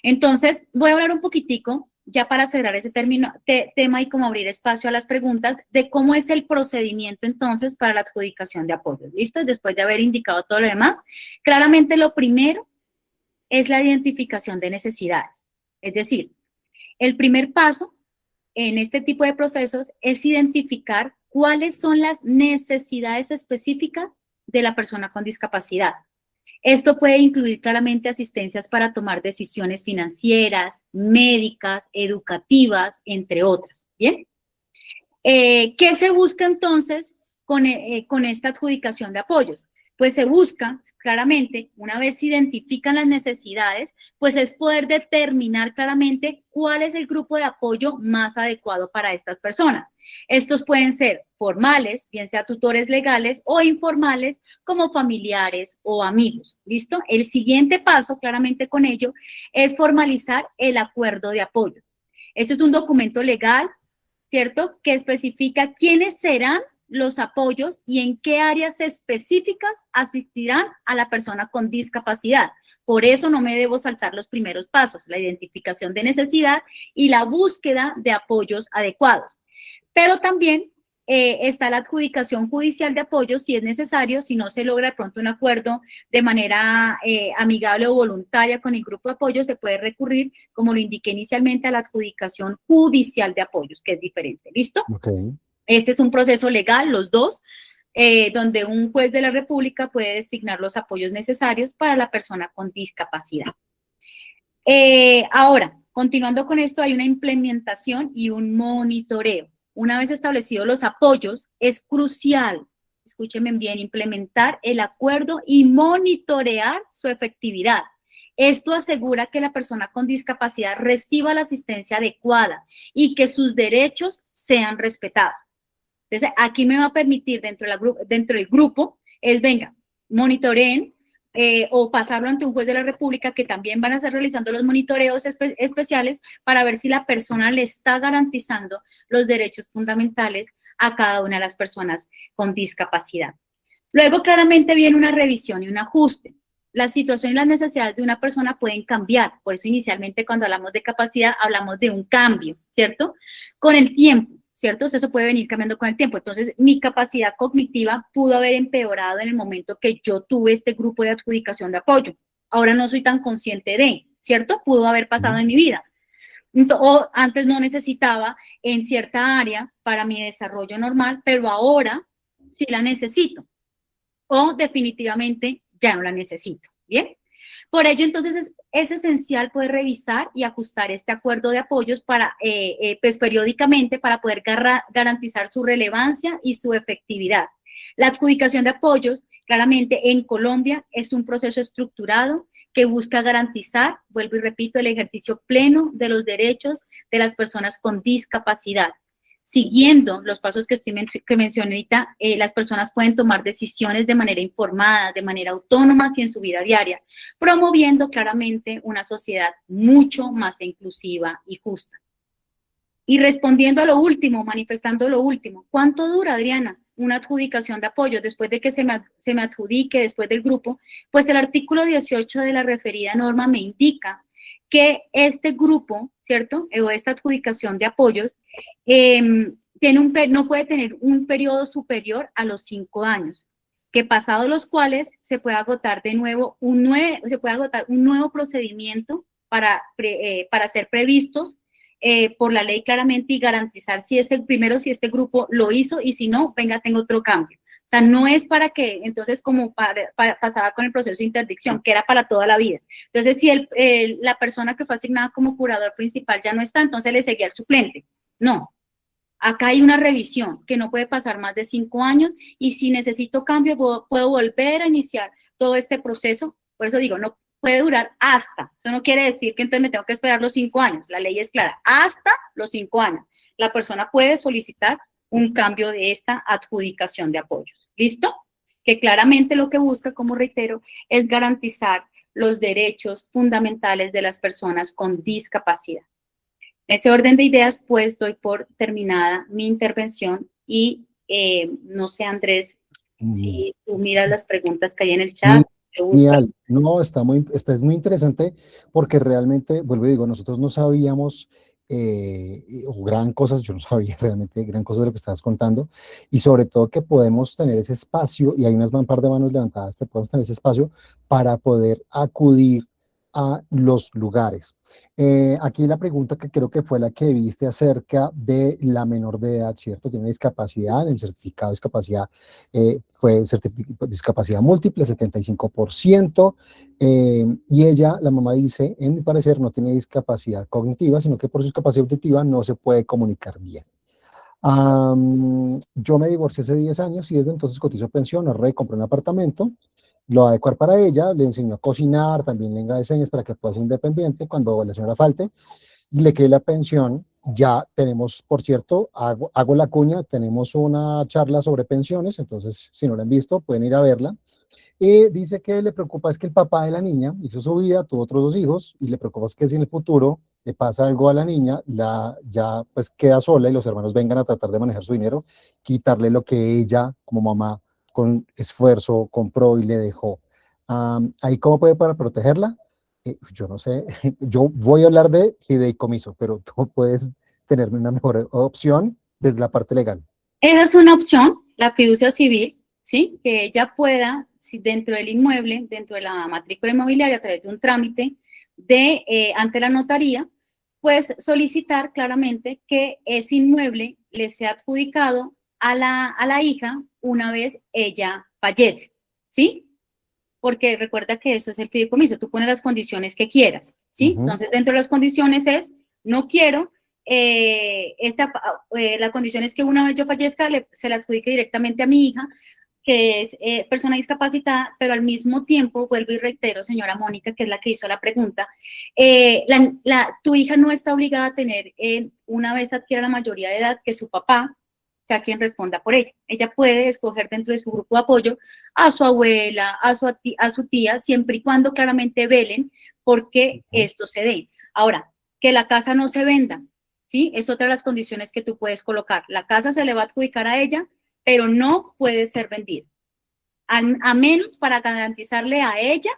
Entonces, voy a hablar un poquitico, ya para cerrar ese tema y como abrir espacio a las preguntas, de cómo es el procedimiento entonces para la adjudicación de apoyos. ¿Listo? Después de haber indicado todo lo demás, claramente lo primero es la identificación de necesidades. Es decir, el primer paso en este tipo de procesos es identificar cuáles son las necesidades específicas de la persona con discapacidad. Esto puede incluir claramente asistencias para tomar decisiones financieras, médicas, educativas, entre otras. ¿Bien? ¿Qué se busca entonces con esta adjudicación de apoyos? Pues se busca claramente, una vez se identifican las necesidades, pues es poder determinar claramente cuál es el grupo de apoyo más adecuado para estas personas. Estos pueden ser formales, bien sea tutores legales, o informales, como familiares o amigos. ¿Listo? El siguiente paso, claramente con ello, es formalizar el acuerdo de apoyos. Este es un documento legal, ¿cierto?, que especifica quiénes serán los apoyos y en qué áreas específicas asistirán a la persona con discapacidad. Por eso no me debo saltar los primeros pasos, la identificación de necesidad y la búsqueda de apoyos adecuados. Pero también está la adjudicación judicial de apoyos si es necesario, si no se logra de pronto un acuerdo de manera amigable o voluntaria con el grupo de apoyo, se puede recurrir, como lo indiqué inicialmente, a la adjudicación judicial de apoyos, que es diferente. ¿Listo? Okay. Este es un proceso legal, los dos, donde un juez de la República puede designar los apoyos necesarios para la persona con discapacidad. Ahora, continuando con esto, hay una implementación y un monitoreo. Una vez establecidos los apoyos, es crucial, escúchenme bien, implementar el acuerdo y monitorear su efectividad. Esto asegura que la persona con discapacidad reciba la asistencia adecuada y que sus derechos sean respetados. Entonces, aquí me va a permitir dentro del grupo, venga, monitoreen o pasarlo ante un juez de la República, que también van a estar realizando los monitoreos especiales para ver si la persona le está garantizando los derechos fundamentales a cada una de las personas con discapacidad. Luego, claramente viene una revisión y un ajuste. La situación y las necesidades de una persona pueden cambiar, por eso inicialmente cuando hablamos de capacidad hablamos de un cambio, ¿cierto? Con el tiempo, ¿cierto? Eso puede venir cambiando con el tiempo. Entonces, mi capacidad cognitiva pudo haber empeorado en el momento que yo tuve este grupo de adjudicación de apoyo. Ahora no soy tan consciente de. ¿cierto? Pudo haber pasado en mi vida. O antes no necesitaba en cierta área para mi desarrollo normal, pero ahora sí la necesito. O definitivamente ya no la necesito, ¿bien? Por ello, entonces, es esencial poder revisar y ajustar este acuerdo de apoyos para, pues, periódicamente para poder garantizar su relevancia y su efectividad. La adjudicación de apoyos, claramente, en Colombia es un proceso estructurado que busca garantizar, vuelvo y repito, el ejercicio pleno de los derechos de las personas con discapacidad. Siguiendo los pasos que mencioné ahorita, las personas pueden tomar decisiones de manera informada, de manera autónoma y en su vida diaria, promoviendo claramente una sociedad mucho más inclusiva y justa. Y respondiendo a lo último, manifestando lo último, ¿cuánto dura, Adriana, una adjudicación de apoyos después de que se me adjudique, después del grupo? Pues el artículo 18 de la referida norma me indica que este grupo, ¿cierto? O esta adjudicación de apoyos no puede tener un periodo superior a los 5 años, que pasados los cuales se puede agotar de nuevo un nuevo procedimiento para ser previstos por la ley claramente y garantizar si este grupo lo hizo y si no, venga, tengo otro cambio. O sea, no es para que, entonces, como pasaba con el proceso de interdicción, que era para toda la vida. Entonces, si la persona que fue asignada como curador principal ya no está, entonces le seguía el suplente. No. Acá hay una revisión que no puede pasar más de 5 años y si necesito cambio puedo volver a iniciar todo este proceso. Por eso digo, no puede durar hasta. Eso no quiere decir que entonces me tengo que esperar los 5 años. La ley es clara. Hasta los 5 años. La persona puede solicitar un cambio de esta adjudicación de apoyos. ¿Listo? Que claramente lo que busca, como reitero, es garantizar los derechos fundamentales de las personas con discapacidad. En ese orden de ideas, pues doy por terminada mi intervención y no sé, Andrés, si tú miras las preguntas que hay en el chat. Genial. No, es muy interesante porque realmente, vuelvo y digo, nosotros no sabíamos o gran cosas, yo no sabía realmente gran cosas de lo que estabas contando y sobre todo que podemos tener ese espacio y hay un par de manos levantadas, podemos tener ese espacio para poder acudir a los lugares. Aquí la pregunta que creo que fue la que viste acerca de la menor de edad, ¿cierto? Tiene discapacidad, el certificado de discapacidad fue discapacidad múltiple, 75%, y ella, la mamá dice, en mi parecer, no tiene discapacidad cognitiva, sino que por su discapacidad auditiva no se puede comunicar bien. Yo me divorcié hace 10 años y desde entonces cotizo pensión, ahorré, compré un apartamento, lo va a adecuar para ella, le enseñó a cocinar, también lengua de señas para que pueda ser independiente cuando la señora falte, y le quede la pensión. Ya tenemos, por cierto, hago la cuña, tenemos una charla sobre pensiones, entonces si no la han visto pueden ir a verla. Dice que le preocupa es que el papá de la niña hizo su vida, tuvo otros 2 hijos, y le preocupa es que si en el futuro le pasa algo a la niña, ya pues queda sola y los hermanos vengan a tratar de manejar su dinero, quitarle lo que ella como mamá con esfuerzo compró y le dejó. ¿Ahí cómo puede para protegerla? Yo no sé, yo voy a hablar de fideicomiso, pero tú puedes tenerme una mejor opción desde la parte legal. Esa es una opción, la fiducia civil, ¿sí? Que ella pueda, si dentro del inmueble, dentro de la matrícula inmobiliaria, a través de un trámite ante la notaría, pues solicitar claramente que ese inmueble le sea adjudicado a la hija una vez ella fallece, ¿sí? Porque recuerda que eso es el fideicomiso, tú pones las condiciones que quieras, ¿sí? Entonces, dentro de las condiciones es, no quiero, la condición es que una vez yo fallezca, se la adjudique directamente a mi hija, que es persona discapacitada, pero al mismo tiempo, vuelvo y reitero, señora Mónica, que es la que hizo la pregunta, tu hija no está obligada a tener, una vez adquiera la mayoría de edad, que su papá sea quien responda por ella. Ella puede escoger dentro de su grupo de apoyo a su abuela, a su tía, siempre y cuando claramente velen porque esto se dé. Ahora, que la casa no se venda, ¿sí? Es otra de las condiciones que tú puedes colocar. La casa se le va a adjudicar a ella, pero no puede ser vendida, a menos para garantizarle a ella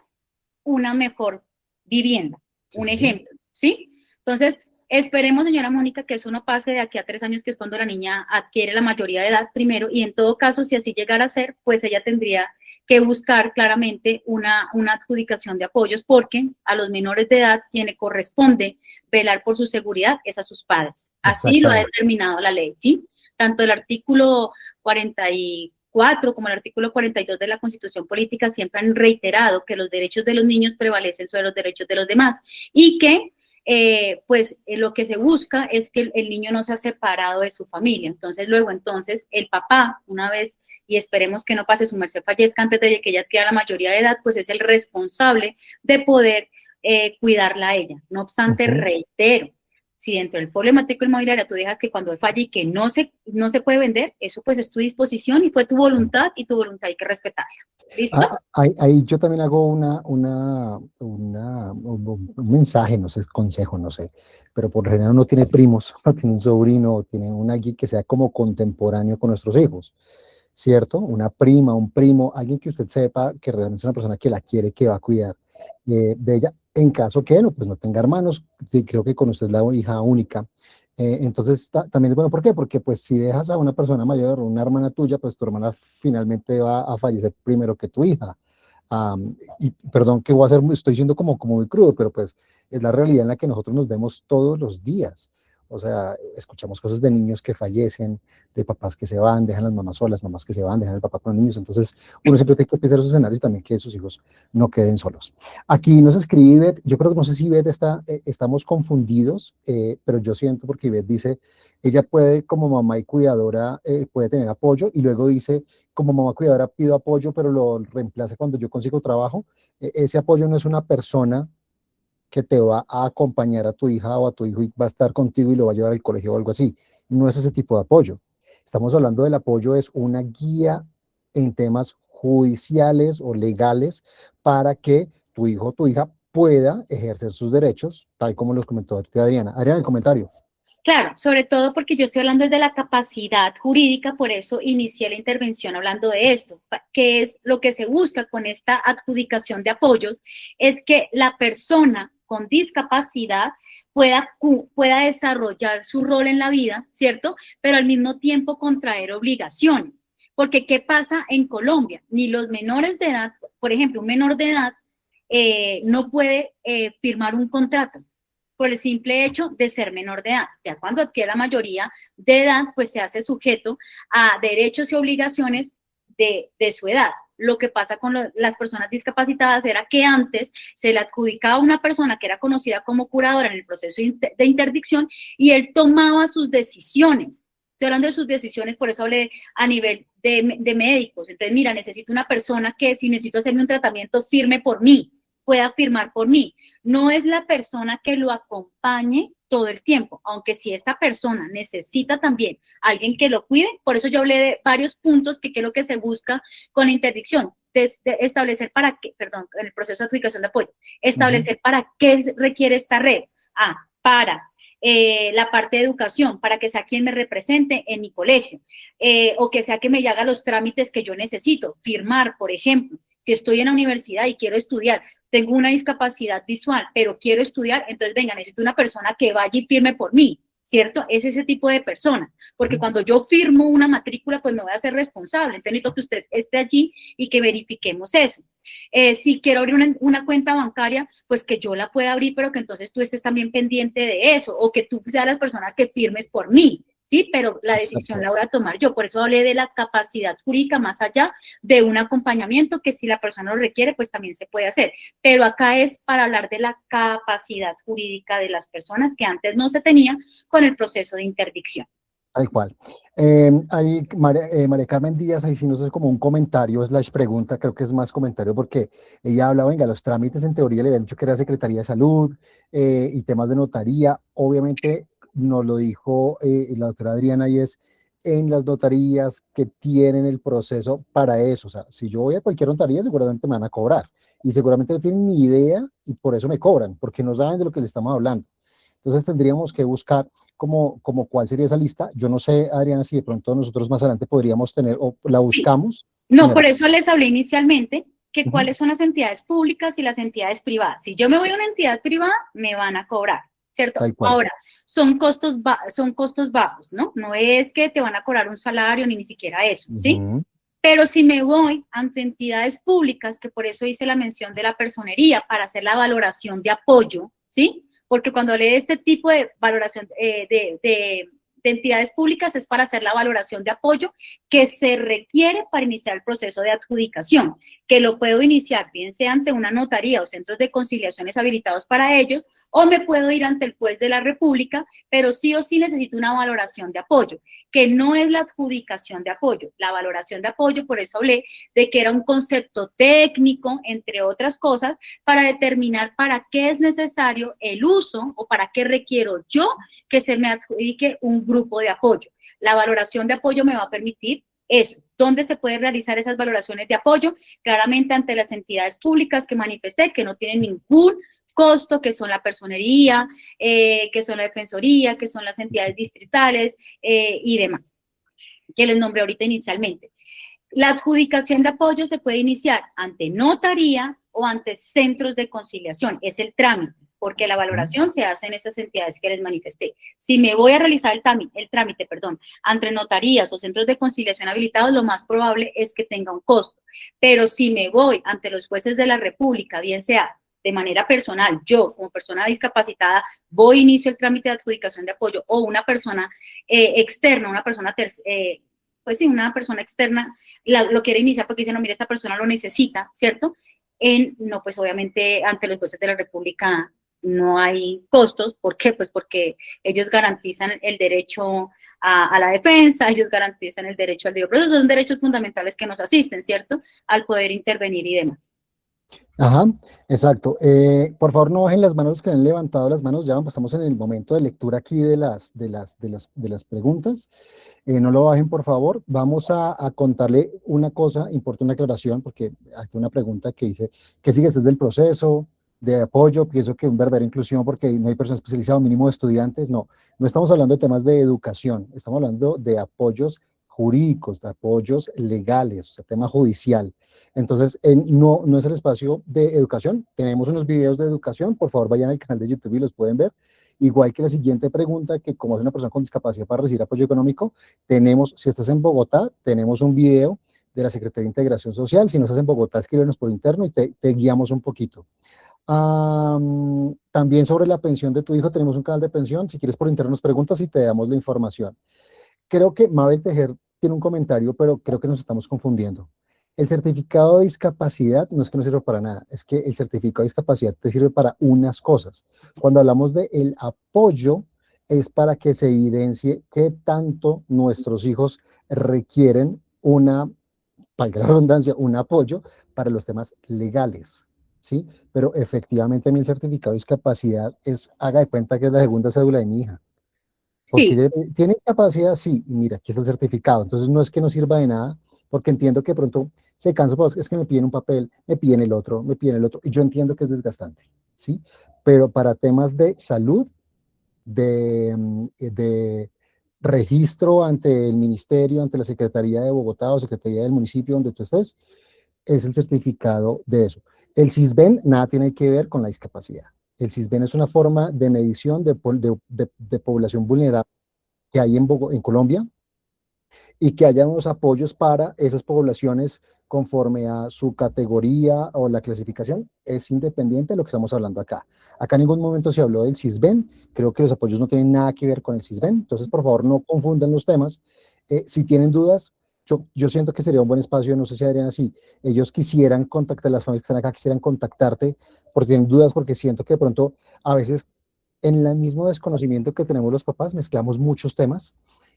una mejor vivienda, un ejemplo, ¿sí? Entonces, esperemos, señora Mónica, que eso no pase de aquí a 3 años, que es cuando la niña adquiere la mayoría de edad primero, y en todo caso, si así llegara a ser, pues ella tendría que buscar claramente una adjudicación de apoyos, porque a los menores de edad quien corresponde velar por su seguridad es a sus padres. Así lo ha Exactamente. determinado la ley, ¿sí? Tanto el artículo 44 como el artículo 42 de la Constitución Política siempre han reiterado que los derechos de los niños prevalecen sobre los derechos de los demás y que lo que se busca es que el niño no sea separado de su familia. Entonces, luego, el papá, una vez, y esperemos que no pase, su merced fallezca antes de que ella adquiera la mayoría de edad, pues es el responsable de poder cuidarla a ella. No obstante, reitero, si dentro del folio matricular inmobiliaria tú dejas que cuando falle y que no se puede vender, eso pues es tu disposición y fue tu voluntad, y tu voluntad hay que respetarla. ¿Listo? Ahí yo también hago un mensaje, no sé, consejo, no sé, pero por lo general uno tiene primos, o tiene un sobrino, o tiene un alguien que sea como contemporáneo con nuestros hijos, ¿cierto? Una prima, un primo, alguien que usted sepa que realmente es una persona que la quiere, que va a cuidar de ella, en caso que no, pues no tenga hermanos, sí, creo que con usted es la hija única. Entonces, también es bueno, ¿por qué? Porque pues si dejas a una persona mayor, una hermana tuya, pues tu hermana finalmente va a fallecer primero que tu hija. Y perdón que voy a hacer, estoy siendo como muy crudo, pero pues es la realidad en la que nosotros nos vemos todos los días. O sea, escuchamos cosas de niños que fallecen, de papás que se van, dejan las mamás solas, mamás que se van, dejan el papá con los niños. Entonces, uno siempre tiene que pensar esos escenarios y también que sus hijos no queden solos. Aquí nos escribe Ivette, yo creo que no sé si Ivette estamos confundidos, pero yo siento porque Ivette dice, ella puede como mamá y cuidadora, puede tener apoyo, y luego dice, como mamá cuidadora pido apoyo, pero lo reemplace cuando yo consigo trabajo. Ese apoyo no es una persona que te va a acompañar a tu hija o a tu hijo y va a estar contigo y lo va a llevar al colegio o algo así. No es ese tipo de apoyo. Estamos hablando del apoyo, es una guía en temas judiciales o legales para que tu hijo o tu hija pueda ejercer sus derechos, tal como los comentó Adriana. Adriana, el comentario. Claro, sobre todo porque yo estoy hablando desde la capacidad jurídica, por eso inicié la intervención hablando de esto, que es lo que se busca con esta adjudicación de apoyos, es que la persona con discapacidad pueda desarrollar su rol en la vida, ¿cierto? Pero al mismo tiempo contraer obligaciones. Porque ¿qué pasa en Colombia? Ni los menores de edad, por ejemplo, un menor de edad no puede firmar un contrato por el simple hecho de ser menor de edad. Ya cuando adquiere la mayoría de edad, pues se hace sujeto a derechos y obligaciones de su edad. Lo que pasa con las personas discapacitadas era que antes se le adjudicaba a una persona que era conocida como curadora en el proceso de interdicción y él tomaba sus decisiones. Estoy hablando de sus decisiones, por eso hablé a nivel de médicos. Entonces, mira, necesito una persona que si necesito hacerme un tratamiento firme por mí, pueda firmar por mí. No es la persona que lo acompañe todo el tiempo, aunque si esta persona necesita también alguien que lo cuide, por eso yo hablé de varios puntos que es lo que se busca con la interdicción, de establecer para qué, perdón, en el proceso de adjudicación de apoyo, establecer para qué requiere esta red. Para la parte de educación, para que sea quien me represente en mi colegio, o que sea que me haga los trámites que yo necesito, firmar, por ejemplo, si estoy en la universidad y quiero estudiar, tengo una discapacidad visual, pero quiero estudiar, entonces venga, necesito una persona que vaya y firme por mí, ¿cierto? Es ese tipo de persona, porque cuando yo firmo una matrícula, pues me voy a hacer responsable, entonces necesito que usted esté allí y que verifiquemos eso. Si quiero abrir una cuenta bancaria, pues que yo la pueda abrir, pero que entonces tú estés también pendiente de eso, o que tú seas la persona que firmes por mí, ¿sí? Pero la decisión la voy a tomar yo, por eso hablé de la capacidad jurídica más allá de un acompañamiento que si la persona lo requiere, pues también se puede hacer. Pero acá es para hablar de la capacidad jurídica de las personas que antes no se tenía con el proceso de interdicción. Tal cual. Ahí María Carmen Díaz, ahí sí no sé, como un comentario slash pregunta, creo que es más comentario porque ella hablaba, venga, los trámites en teoría le habían dicho que era Secretaría de Salud y temas de notaría, obviamente nos lo dijo la doctora Adriana y es en las notarías que tienen el proceso para eso, o sea, si yo voy a cualquier notaría seguramente me van a cobrar y seguramente no tienen ni idea y por eso me cobran, porque no saben de lo que le estamos hablando. Entonces tendríamos que buscar como cuál sería esa lista. Yo no sé, Adriana, si de pronto nosotros más adelante podríamos tener o la buscamos. No, Señora. por eso les hablé inicialmente que cuáles son las entidades públicas y las entidades privadas. Si yo me voy a una entidad privada, me van a cobrar, ¿cierto? Ahora, son costos bajos, ¿no? No es que te van a cobrar un salario ni siquiera eso, ¿sí? Pero si me voy ante entidades públicas, que por eso hice la mención de la personería, para hacer la valoración de apoyo, ¿sí? Porque cuando lee este tipo de valoración de entidades públicas es para hacer la valoración de apoyo que se requiere para iniciar el proceso de adjudicación, que lo puedo iniciar bien sea ante una notaría o centros de conciliaciones habilitados para ellos, o me puedo ir ante el juez de la República, pero sí o sí necesito una valoración de apoyo, que no es la adjudicación de apoyo. La valoración de apoyo, por eso hablé de que era un concepto técnico, entre otras cosas, para determinar para qué es necesario el uso o para qué requiero yo que se me adjudique un grupo de apoyo. La valoración de apoyo me va a permitir eso. ¿Dónde se puede realizar esas valoraciones de apoyo? Claramente ante las entidades públicas que manifesté, que no tienen ningún costo, que son la personería, que son la defensoría, que son las entidades distritales y demás, que les nombré ahorita inicialmente. La adjudicación de apoyo se puede iniciar ante notaría o ante centros de conciliación, es el trámite, porque la valoración se hace en esas entidades que les manifesté. Si me voy a realizar el trámite, ante notarías o centros de conciliación habilitados, lo más probable es que tenga un costo. Pero si me voy ante los jueces de la República, bien sea de manera personal, yo como persona discapacitada, voy a inicio el trámite de adjudicación de apoyo, o una persona externa, una persona pues sí, una persona externa lo quiere iniciar porque dice, no, mira, esta persona lo necesita, ¿cierto? No, pues obviamente ante los jueces de la República no hay costos. ¿Por qué? Pues porque ellos garantizan el derecho a la defensa, ellos garantizan el derecho al debido proceso, son derechos fundamentales que nos asisten, ¿cierto? Al poder intervenir y demás. Ajá, exacto. Por favor, no bajen las manos los que han levantado las manos. Ya estamos en el momento de lectura aquí de las preguntas. No lo bajen, por favor. Vamos a contarle una cosa, importante, una aclaración, porque hay una pregunta que dice, ¿qué sigue desde el proceso de apoyo? Pienso que es verdadera inclusión porque no hay personas especializadas, mínimo de estudiantes. No, no estamos hablando de temas de educación, estamos hablando de apoyos jurídicos, de apoyos legales, o sea, tema judicial. Entonces, no es el espacio de educación. Tenemos unos videos de educación, por favor vayan al canal de YouTube y los pueden ver. Igual que la siguiente pregunta, que como es una persona con discapacidad para recibir apoyo económico, tenemos, si estás en Bogotá, tenemos un video de la Secretaría de Integración Social. Si no estás en Bogotá, escríbenos por interno y te guiamos un poquito. También sobre la pensión de tu hijo, tenemos un canal de pensión. Si quieres por interno nos preguntas y te damos la información. Creo que Mabel Tejer tiene un comentario, pero creo que nos estamos confundiendo. El certificado de discapacidad no es que no sirva para nada, es que el certificado de discapacidad te sirve para unas cosas. Cuando hablamos de el apoyo, es para que se evidencie qué tanto nuestros hijos requieren valga la redundancia, un apoyo para los temas legales, ¿sí? Pero efectivamente a mí el certificado de discapacidad haga de cuenta que es la segunda cédula de mi hija. Porque Sí, tiene discapacidad, sí, y mira, aquí está el certificado. Entonces no es que no sirva de nada, porque entiendo que de pronto se cansa, pues es que me piden un papel, me piden el otro, y yo entiendo que es desgastante, ¿sí? Pero para temas de salud, de registro ante el ministerio, ante la Secretaría de Bogotá o Secretaría del municipio donde tú estés, es el certificado de eso. El CISBEN nada tiene que ver con la discapacidad. El CISBEN es una forma de medición de población vulnerable que hay en Colombia, y que haya unos apoyos para esas poblaciones conforme a su categoría o la clasificación, es independiente de lo que estamos hablando acá. Acá en ningún momento se habló del CISBEN, creo que los apoyos no tienen nada que ver con el CISBEN, entonces por favor no confundan los temas. Si tienen dudas, yo siento que sería un buen espacio, no sé si Adriana, si ellos quisieran contactar, las familias que están acá quisieran contactarte, porque tienen dudas, porque siento que de pronto a veces en el mismo desconocimiento que tenemos los papás mezclamos muchos temas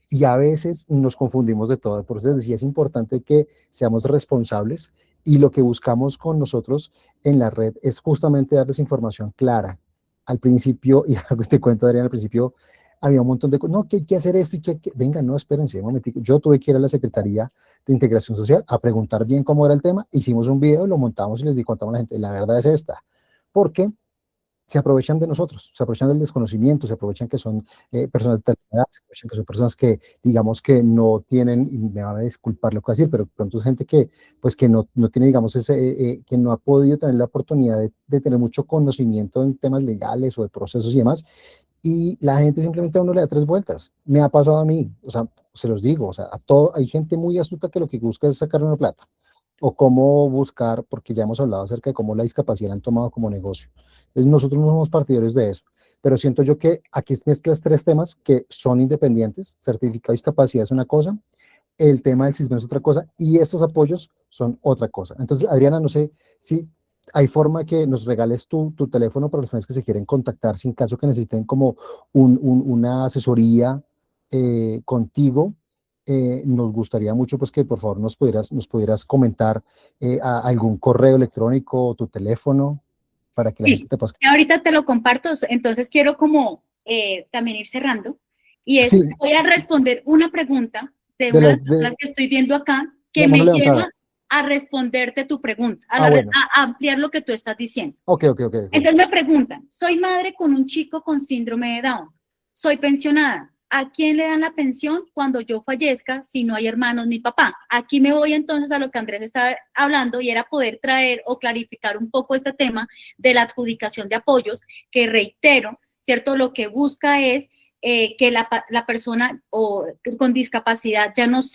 y a veces nos confundimos de todo. Por eso les decía, es importante que seamos responsables y lo que buscamos con nosotros en la red es justamente darles información clara. Al principio, y te cuento, Adrián, al principio había un montón de cosas, no, que hay que hacer esto y venga, no, espérense un momentico. Yo tuve que ir a la Secretaría de Integración Social a preguntar bien cómo era el tema, hicimos un video, lo montamos y les contamos a la gente, la verdad es esta, porque se aprovechan de nosotros, se aprovechan del desconocimiento, se aprovechan que son personas de tercera edad, se aprovechan que son personas que, digamos, que no tienen, y me van a disculpar lo que voy a decir, pero pronto es gente que, pues, que no tiene, digamos, que no ha podido tener la oportunidad de tener mucho conocimiento en temas legales o de procesos y demás, y la gente simplemente a uno le da tres vueltas. Me ha pasado a mí, o sea, se los digo, o sea, a todo, hay gente muy astuta que lo que busca es sacar una plata, o cómo buscar, porque ya hemos hablado acerca de cómo la discapacidad la han tomado como negocio. Entonces nosotros no somos partidarios de eso, pero siento yo que aquí mezclas tres temas que son independientes, certificado de discapacidad es una cosa, el tema del CISBEN es otra cosa, y estos apoyos son otra cosa. Entonces, Adriana, no sé si hay forma que nos regales tu teléfono para las personas que se quieren contactar, sin caso que necesiten como una asesoría contigo. Nos gustaría mucho pues que por favor nos pudieras comentar algún correo electrónico o tu teléfono para que la gente Listo. te pueda... Y ahorita te lo comparto, entonces quiero como también ir cerrando y es, Sí, voy a responder una pregunta de de una de las las personas de que estoy viendo acá que la mano me lleva levantada. a responderte tu pregunta, Bueno, a ampliar lo que tú estás diciendo. ok. Entonces me preguntan, soy madre con un chico con síndrome de Down, soy pensionada, ¿a quién le dan la pensión cuando yo fallezca si no hay hermanos ni papá? Aquí me voy entonces a lo que Andrés estaba hablando y era poder traer o clarificar un poco este tema de la adjudicación de apoyos, que reitero, ¿cierto? Lo que busca es que la persona con discapacidad ya no es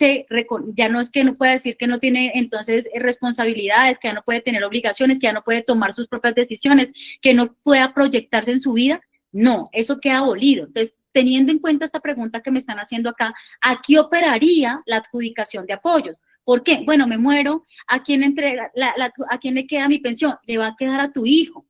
que no pueda decir que no tiene entonces responsabilidades, que ya no puede tener obligaciones, que ya no puede tomar sus propias decisiones, que no pueda proyectarse en su vida. No, eso queda abolido. Entonces, teniendo en cuenta esta pregunta que me están haciendo acá, ¿aquí operaría la adjudicación de apoyos? ¿Por qué? Bueno, me muero, ¿a quién entrega, a quién le queda mi pensión? Le va a quedar a tu hijo,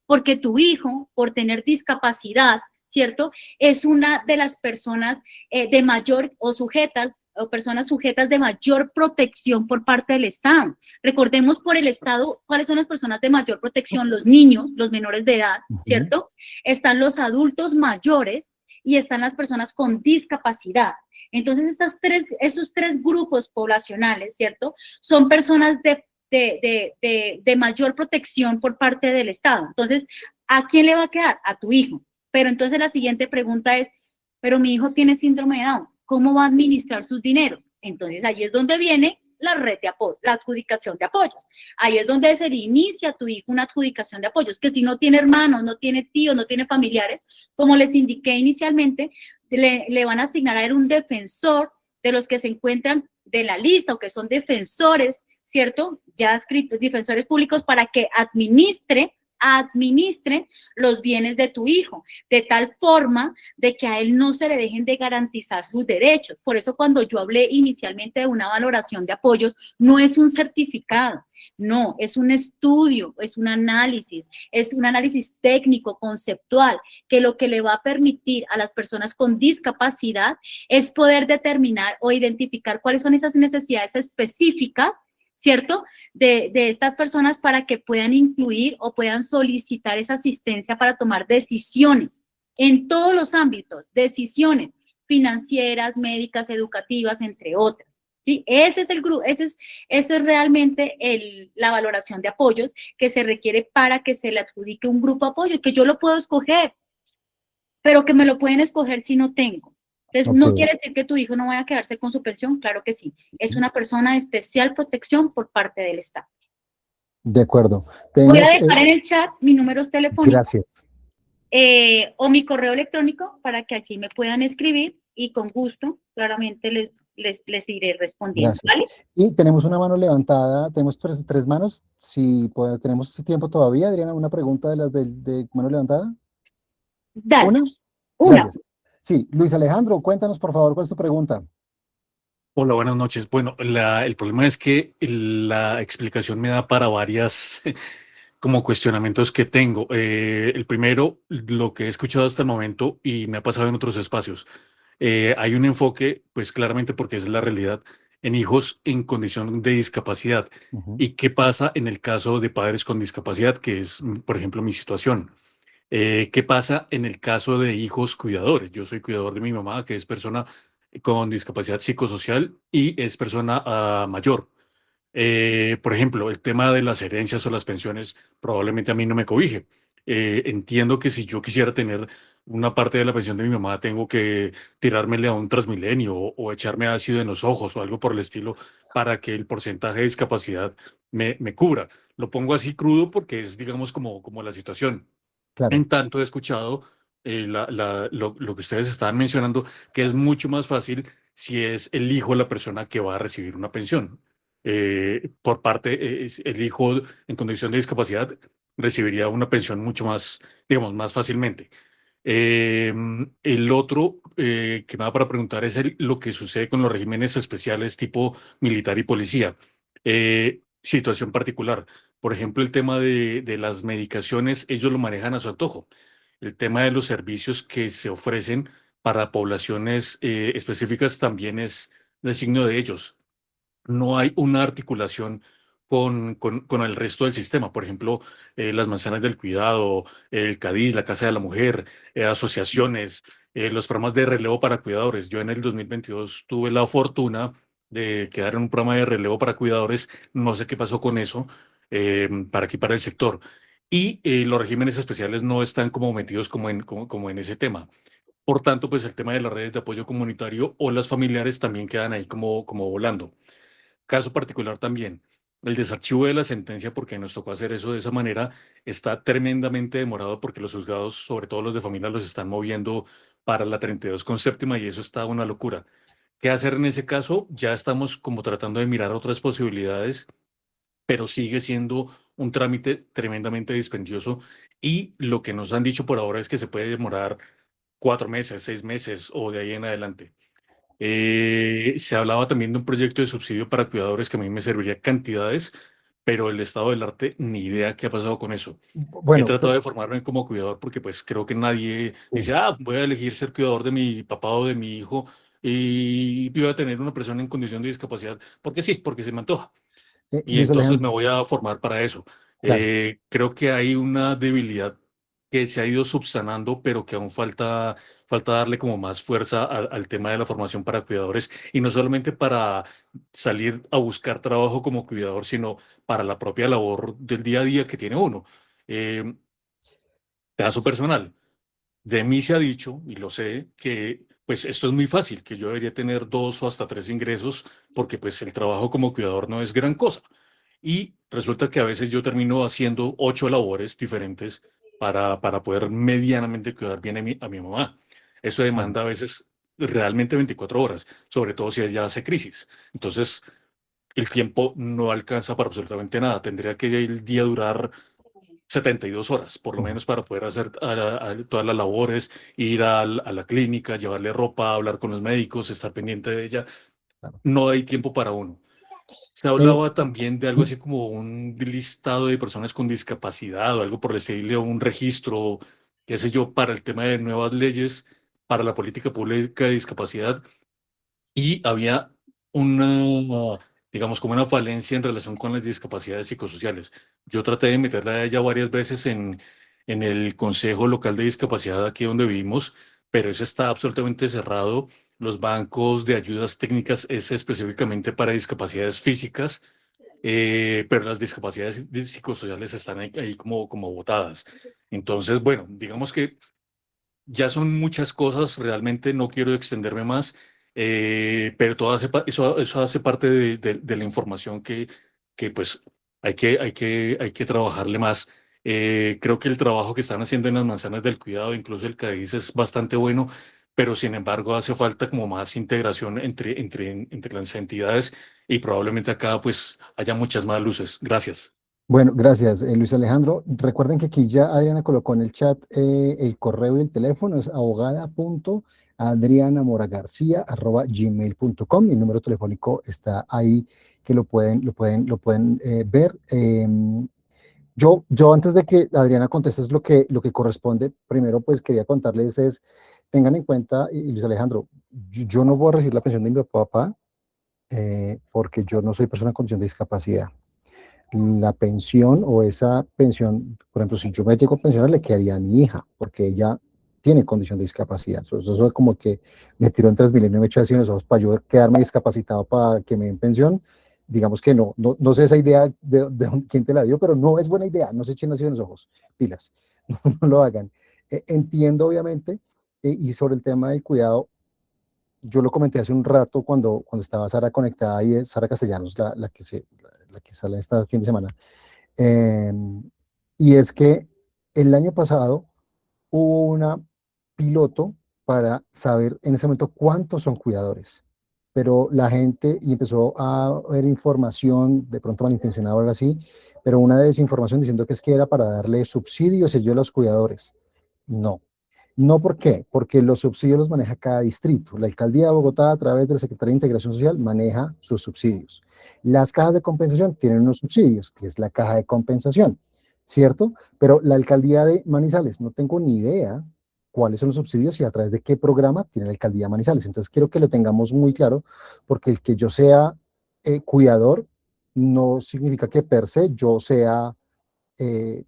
porque tu hijo, por tener discapacidad, ¿cierto? Es una de las personas de mayor o personas sujetas de mayor protección por parte del Estado. Recordemos por el Estado cuáles son las personas de mayor protección, los niños, los menores de edad, Ujú. ¿cierto? Están los adultos mayores y están las personas con discapacidad. Entonces, esos tres grupos poblacionales, ¿cierto? Son personas de mayor protección por parte del Estado. Entonces, ¿a quién le va a quedar? A tu hijo. Pero entonces la siguiente pregunta es, pero mi hijo tiene síndrome de Down, ¿cómo va a administrar sus dineros? Entonces ahí es donde viene la red de apoyo, la adjudicación de apoyos. Ahí es donde se le inicia a tu hijo una adjudicación de apoyos, que si no tiene hermanos, no tiene tíos, no tiene familiares, como les indiqué inicialmente, le van a asignar a él un defensor de los que se encuentran de la lista o que son defensores, ¿cierto? Ya escritos, defensores públicos para que administre los bienes de tu hijo, de tal forma de que a él no se le dejen de garantizar sus derechos. Por eso cuando yo hablé inicialmente de una valoración de apoyos, no es un certificado, no, es un estudio, es un análisis técnico, conceptual, que lo que le va a permitir a las personas con discapacidad es poder determinar o identificar cuáles son esas necesidades específicas, ¿cierto? De estas personas para que puedan incluir o puedan solicitar esa asistencia para tomar decisiones en todos los ámbitos, decisiones financieras, médicas, educativas, entre otras. ¿Sí? Ese es el grupo, ese es realmente la valoración de apoyos que se requiere para que se le adjudique un grupo de apoyo, que yo lo puedo escoger, pero que me lo pueden escoger si no tengo. Entonces, Ok, no quiere decir que tu hijo no vaya a quedarse con su pensión, claro que sí. Es una persona de especial protección por parte del Estado. de acuerdo. Voy a Tenemos, dejar en el chat mis números telefónicos gracias. o mi correo electrónico para que allí me puedan escribir y con gusto, claramente les iré respondiendo, Gracias. ¿vale? Y tenemos una mano levantada, tenemos tres manos. Si tenemos ese tiempo todavía, Adriana, una pregunta de las de mano levantada. Dale, ¿Una? una. Gracias. Sí, Luis Alejandro, cuéntanos por favor cuál es tu pregunta. Hola, buenas noches. Bueno, el problema es que la explicación me da para varias como cuestionamientos que tengo. El primero, lo que he escuchado hasta el momento y me ha pasado en otros espacios. Hay un enfoque, pues claramente porque es la realidad, en hijos en condición de discapacidad. Ujú. ¿Y qué pasa en el caso de padres con discapacidad, que es, por ejemplo, mi situación? ¿Qué pasa en el caso de hijos cuidadores? Yo soy cuidador de mi mamá, que es persona con discapacidad psicosocial y es persona mayor. Por ejemplo, el tema de las herencias o las pensiones probablemente a mí no me cobije. Entiendo que si yo quisiera tener una parte de la pensión de mi mamá, tengo que tirármele a un Transmilenio o echarme ácido en los ojos o algo por el estilo para que el porcentaje de discapacidad me cubra. Lo pongo así crudo porque es, digamos, como la situación. Claro. En tanto he escuchado lo que ustedes estaban mencionando, que es mucho más fácil si es el hijo la persona que va a recibir una pensión. Por parte, el hijo en condición de discapacidad recibiría una pensión mucho más, digamos, más fácilmente. Eh, el otro que me da para preguntar es lo que sucede con los regímenes especiales tipo militar y policía. Situación particular. Por ejemplo, el tema de las medicaciones, ellos lo manejan a su antojo. El tema de los servicios que se ofrecen para poblaciones específicas también es designio de ellos. No hay una articulación con el resto del sistema. Por ejemplo, las manzanas del cuidado, el CADIS, la Casa de la Mujer, asociaciones, los programas de relevo para cuidadores. Yo en el 2022 tuve la fortuna de quedar en un programa de relevo para cuidadores. No sé qué pasó con eso para aquí, para el sector. Y los regímenes especiales no están como metidos como en ese tema. Por tanto, pues el tema de las redes de apoyo comunitario o las familiares también quedan ahí como volando. Caso particular también, el desarchivo de la sentencia, porque nos tocó hacer eso de esa manera, está tremendamente demorado porque los juzgados, sobre todo los de familia, los están moviendo para la 32 con séptima y eso está una locura. ¿Qué hacer en ese caso? Ya estamos como tratando de mirar otras posibilidades, pero sigue siendo un trámite tremendamente dispendioso y lo que nos han dicho por ahora es que se puede demorar 4 meses, 6 meses o de ahí en adelante. Se hablaba también de un proyecto de subsidio para cuidadores que a mí me serviría cantidades, pero el estado del arte, ni idea qué ha pasado con eso. He Bueno, tratado de formarme como cuidador porque pues creo que nadie sí. dice, voy a elegir ser cuidador de mi papá o de mi hijo y voy a tener una persona en condición de discapacidad, porque sí, porque se me antoja. Y Luis entonces me Alejandro, voy a formar para eso. claro. Creo que hay una debilidad que se ha ido subsanando, pero que aún falta darle como más fuerza al tema de la formación para cuidadores y no solamente para salir a buscar trabajo como cuidador, sino para la propia labor del día a día que tiene uno. Eh, Caso personal. De mí se ha dicho, y lo sé, que pues esto es muy fácil, que yo debería tener 2 o hasta 3 ingresos, porque pues el trabajo como cuidador no es gran cosa. Y resulta que a veces yo termino haciendo 8 labores diferentes para poder medianamente cuidar bien a mi mamá. Eso Claro. demanda a veces realmente 24 horas, sobre todo si ella hace crisis. Entonces, el tiempo no alcanza para absolutamente nada. Tendría que el día durar 72 horas, por lo Ujú, menos, para poder hacer todas las labores, ir a la clínica, llevarle ropa, hablar con los médicos, estar pendiente de ella. claro. No hay tiempo para uno. Se Eh, hablaba también de algo así como un listado de personas con discapacidad o algo por el estilo, un registro, qué sé yo, para el tema de nuevas leyes para la política pública de discapacidad y había una, digamos, como una falencia en relación con las discapacidades psicosociales. Yo traté de meterla a ella varias veces en el Consejo Local de Discapacidad aquí donde vivimos, pero eso está absolutamente cerrado. Los bancos de ayudas técnicas es específicamente para discapacidades físicas, pero las discapacidades psicosociales están ahí como botadas. Entonces, bueno, digamos que ya son muchas cosas, realmente no quiero extenderme más, pero eso hace parte de la información que pues hay que trabajarle más. Creo que el trabajo que están haciendo en las manzanas del cuidado, incluso el CADIS, es bastante bueno, pero sin embargo hace falta como más integración entre las entidades y probablemente acá pues haya muchas más luces. Gracias. bueno, gracias, Luis Alejandro. Recuerden que aquí ya Adriana colocó en el chat el correo y el teléfono, es abogada.adrianamoragarcia@gmail.com. El número telefónico está ahí, que lo pueden ver. Yo antes de que Adriana conteste lo que corresponde, primero pues quería contarles tengan en cuenta, y Luis Alejandro, yo no voy a recibir la pensión de mi papá porque yo no soy persona en condición de discapacidad. La pensión o esa pensión, por ejemplo, si yo me llego a pensionar, le quedaría a mi hija, porque ella tiene condición de discapacidad. Eso es como que me tiró en Transmilenio y me echó así en los ojos para yo quedarme discapacitado para que me den pensión. Digamos que no sé esa idea de quién te la dio, pero no es buena idea, no se echen así en los ojos, pilas, no lo hagan. Entiendo, obviamente, y sobre el tema del cuidado, yo lo comenté hace un rato cuando estaba Sara conectada y es Sara Castellanos, la que sale esta fin de semana. Eh, y es que el año pasado hubo una piloto para saber en ese momento cuántos son cuidadores. pero la gente, y empezó a ver información, de pronto malintencionada o algo así, pero una desinformación diciendo que es que era para darle subsidios ellos a los cuidadores. No. No, ¿por qué? Porque los subsidios los maneja cada distrito. La alcaldía de Bogotá, a través de la Secretaría de Integración Social, maneja sus subsidios. Las cajas de compensación tienen unos subsidios, que es la caja de compensación, ¿cierto? Pero la alcaldía de Manizales, no tengo ni idea cuáles son los subsidios y a través de qué programa tiene la alcaldía de Manizales. Entonces, quiero que lo tengamos muy claro, porque el que yo sea cuidador no significa que per se yo sea, eh,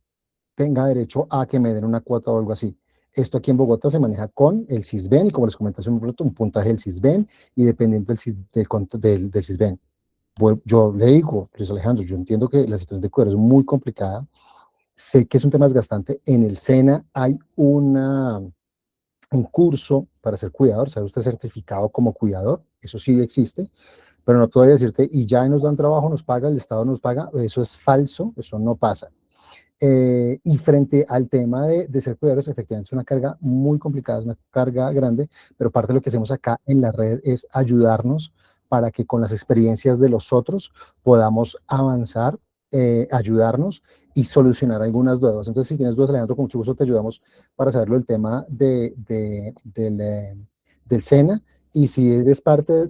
tenga derecho a que me den una cuota o algo así. Esto aquí en Bogotá se maneja con el CISBEN, y como les comenté hace un rato, un puntaje del CISBEN, y dependiendo del CISBEN. Yo le digo, Luis Alejandro, yo entiendo que la situación de cuidador es muy complicada, sé que es un tema desgastante. En el SENA hay un curso para ser cuidador, sea usted certificado como cuidador, eso sí existe, pero no puedo decirte, y ya nos dan trabajo, nos paga, el Estado nos paga, eso es falso, eso no pasa. Y frente al tema de ser cuidadores, efectivamente es una carga muy complicada, es una carga grande, pero parte de lo que hacemos acá en la red es ayudarnos para que con las experiencias de los otros podamos avanzar, ayudarnos y solucionar algunas dudas. Entonces, si tienes dudas, Alejandro, con mucho gusto te ayudamos para saberlo el tema del SENA. Y si eres parte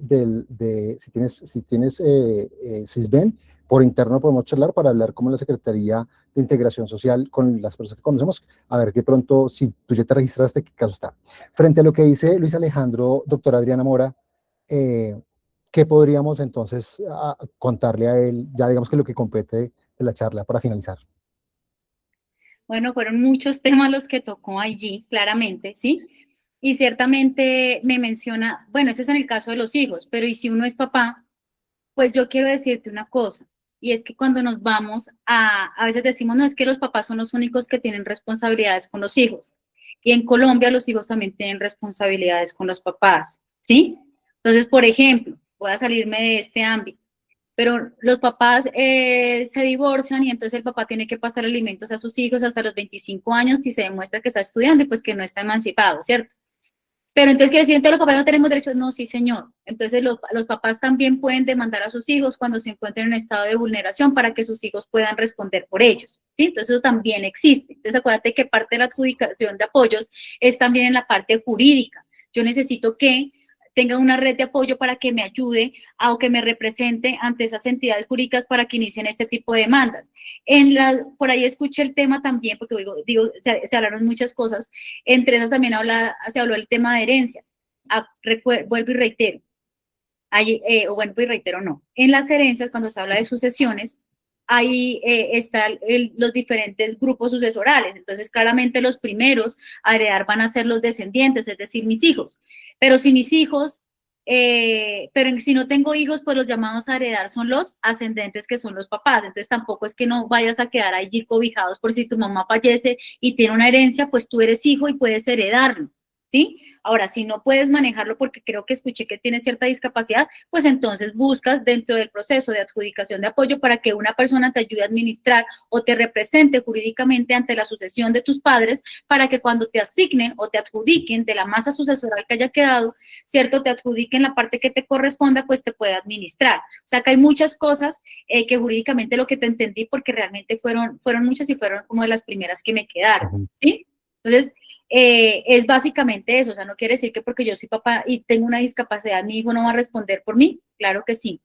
si tienes CISBEN, por interno podemos charlar para hablar como la Secretaría de Integración Social con las personas que conocemos, a ver que pronto, si tú ya te registraste, qué caso está. Frente a lo que dice Luis Alejandro, doctora Adriana Mora, eh, ¿qué podríamos entonces contarle a él, ya digamos que lo que compete de la charla para finalizar? Bueno, fueron muchos temas los que tocó allí, claramente, ¿sí? Y ciertamente me menciona, bueno, ese es en el caso de los hijos, pero ¿y si uno es papá? Pues yo quiero decirte una cosa, y es que cuando nos vamos a veces decimos, no, es que los papás son los únicos que tienen responsabilidades con los hijos. Y en Colombia los hijos también tienen responsabilidades con los papás, ¿sí? Entonces, por ejemplo, voy a salirme de este ámbito, pero los papás se divorcian y entonces el papá tiene que pasar alimentos a sus hijos hasta los 25 años si se demuestra que está estudiando y pues que no está emancipado, ¿cierto? Pero entonces quiere decir, entonces los papás no tenemos derechos. No, sí, señor. Entonces los papás también pueden demandar a sus hijos cuando se encuentren en estado de vulneración para que sus hijos puedan responder por ellos, ¿sí? Entonces eso también existe. Entonces acuérdate que parte de la adjudicación de apoyos es también en la parte jurídica. Yo necesito que tenga una red de apoyo para que me ayude o que me represente ante esas entidades jurídicas para que inicien este tipo de demandas. Por ahí escuché el tema también, porque se hablaron muchas cosas, entre esas también se habló del tema de herencia. Vuelvo y reitero, no. En las herencias, cuando se habla de sucesiones, ahí están los diferentes grupos sucesorales. Entonces, claramente los primeros a heredar van a ser los descendientes, es decir, mis hijos. Pero si mis hijos, si no tengo hijos, pues los llamados a heredar son los ascendentes, que son los papás. Entonces, tampoco es que no vayas a quedar allí cobijados por si tu mamá fallece y tiene una herencia, pues tú eres hijo y puedes heredarlo, ¿sí? Ahora, si no puedes manejarlo porque creo que escuché que tienes cierta discapacidad, pues entonces buscas dentro del proceso de adjudicación de apoyo para que una persona te ayude a administrar o te represente jurídicamente ante la sucesión de tus padres para que cuando te asignen o te adjudiquen de la masa sucesoral que haya quedado, ¿cierto? Te adjudiquen la parte que te corresponda, pues te pueda administrar. O sea, que hay muchas cosas que jurídicamente lo que te entendí, porque realmente fueron muchas y fueron como de las primeras que me quedaron, ¿sí? Entonces, es básicamente eso. O sea, no quiere decir que porque yo soy papá y tengo una discapacidad, mi hijo no va a responder por mí. Claro que sí,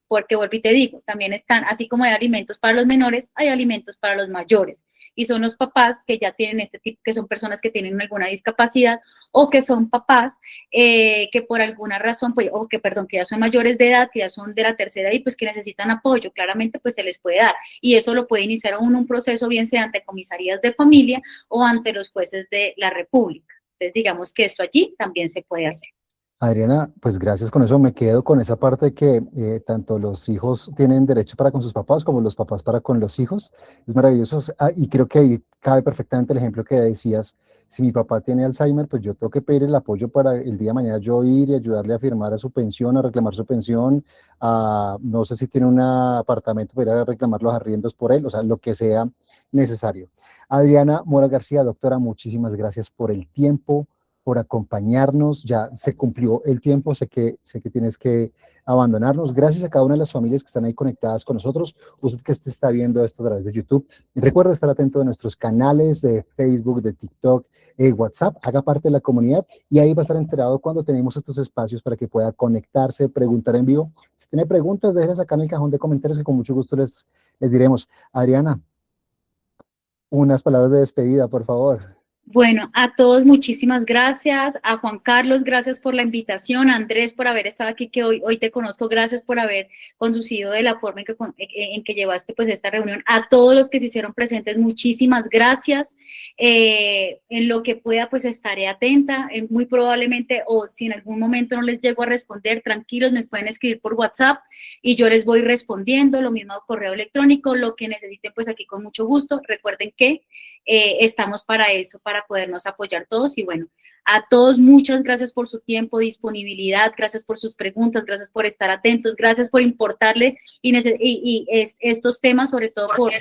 porque vuelvo y te digo, también están, así como hay alimentos para los menores, hay alimentos para los mayores. Y son los papás que ya tienen este tipo, que son personas que tienen alguna discapacidad o que son papás que por alguna razón, pues, que ya son mayores de edad, que ya son de la tercera edad y pues que necesitan apoyo, claramente pues se les puede dar. Y eso lo puede iniciar un proceso, bien sea ante comisarías de familia o ante los jueces de la República. Entonces digamos que esto allí también se puede hacer. Adriana, pues gracias, con eso me quedo con esa parte de que tanto los hijos tienen derecho para con sus papás como los papás para con los hijos. Es maravilloso. Y creo que ahí cabe perfectamente el ejemplo que decías. Si mi papá tiene Alzheimer, pues yo tengo que pedir el apoyo para el día de mañana yo ir y ayudarle a firmar a su pensión, a reclamar su pensión, no sé si tiene un apartamento para ir a reclamar los arriendos por él, o sea, lo que sea necesario. Adriana Mora García, doctora, muchísimas gracias por el tiempo, por acompañarnos. Ya se cumplió el tiempo, sé que tienes que abandonarnos. Gracias a cada una de las familias que están ahí conectadas con nosotros. Usted que está viendo esto a través de YouTube, recuerda estar atento de nuestros canales de Facebook, de TikTok, WhatsApp, haga parte de la comunidad y ahí va a estar enterado cuando tenemos estos espacios para que pueda conectarse, preguntar en vivo. Si tiene preguntas, déjenlas acá en el cajón de comentarios que con mucho gusto les diremos. Adriana, unas palabras de despedida, por favor. Bueno, a todos muchísimas gracias, a Juan Carlos, gracias por la invitación, a Andrés por haber estado aquí, que hoy te conozco, gracias por haber conducido de la forma en que llevaste pues esta reunión, a todos los que se hicieron presentes, muchísimas gracias, en lo que pueda pues estaré atenta, muy probablemente, o si en algún momento no les llego a responder, tranquilos, me pueden escribir por WhatsApp y yo les voy respondiendo, lo mismo correo electrónico, lo que necesiten pues aquí con mucho gusto, recuerden que estamos para eso, para podernos apoyar todos y bueno, a todos muchas gracias por su tiempo, disponibilidad, gracias por sus preguntas, gracias por estar atentos, gracias por importarle estos temas, sobre todo por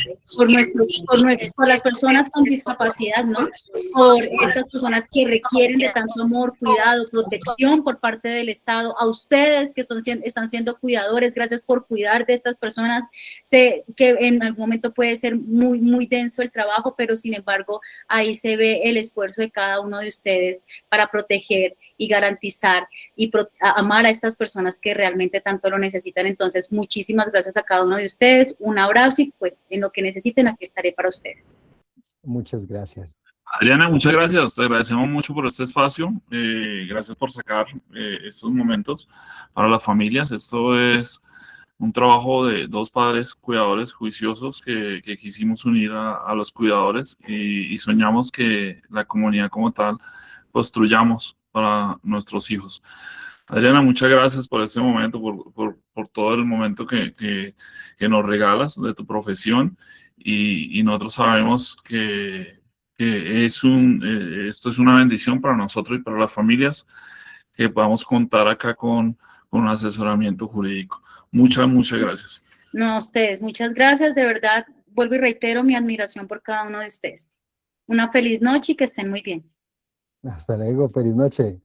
las personas con discapacidad, ¿no? Por estas personas que requieren de tanto amor, cuidado, protección por parte del Estado, a ustedes que están siendo cuidadores, gracias por cuidar de estas personas. Sé que en algún momento puede ser muy, muy denso el trabajo, pero sin embargo, ahí se ve el esfuerzo de cada uno de ustedes para proteger y garantizar y amar a estas personas que realmente tanto lo necesitan. Entonces, muchísimas gracias a cada uno de ustedes, un abrazo y pues en lo que necesiten aquí estaré para ustedes. Muchas gracias. Adriana, muchas gracias, te agradecemos mucho por este espacio, gracias por sacar estos momentos para las familias. Esto es un trabajo de dos padres cuidadores juiciosos que quisimos unir a los cuidadores y soñamos que la comunidad como tal construyamos para nuestros hijos. Adriana, muchas gracias por este momento, por todo el momento que nos regalas de tu profesión y nosotros sabemos que esto es una bendición para nosotros y para las familias que podamos contar acá con un asesoramiento jurídico. Muchas gracias. No, a ustedes, muchas gracias, de verdad, vuelvo y reitero mi admiración por cada uno de ustedes. Una feliz noche y que estén muy bien. Hasta luego, feliz noche.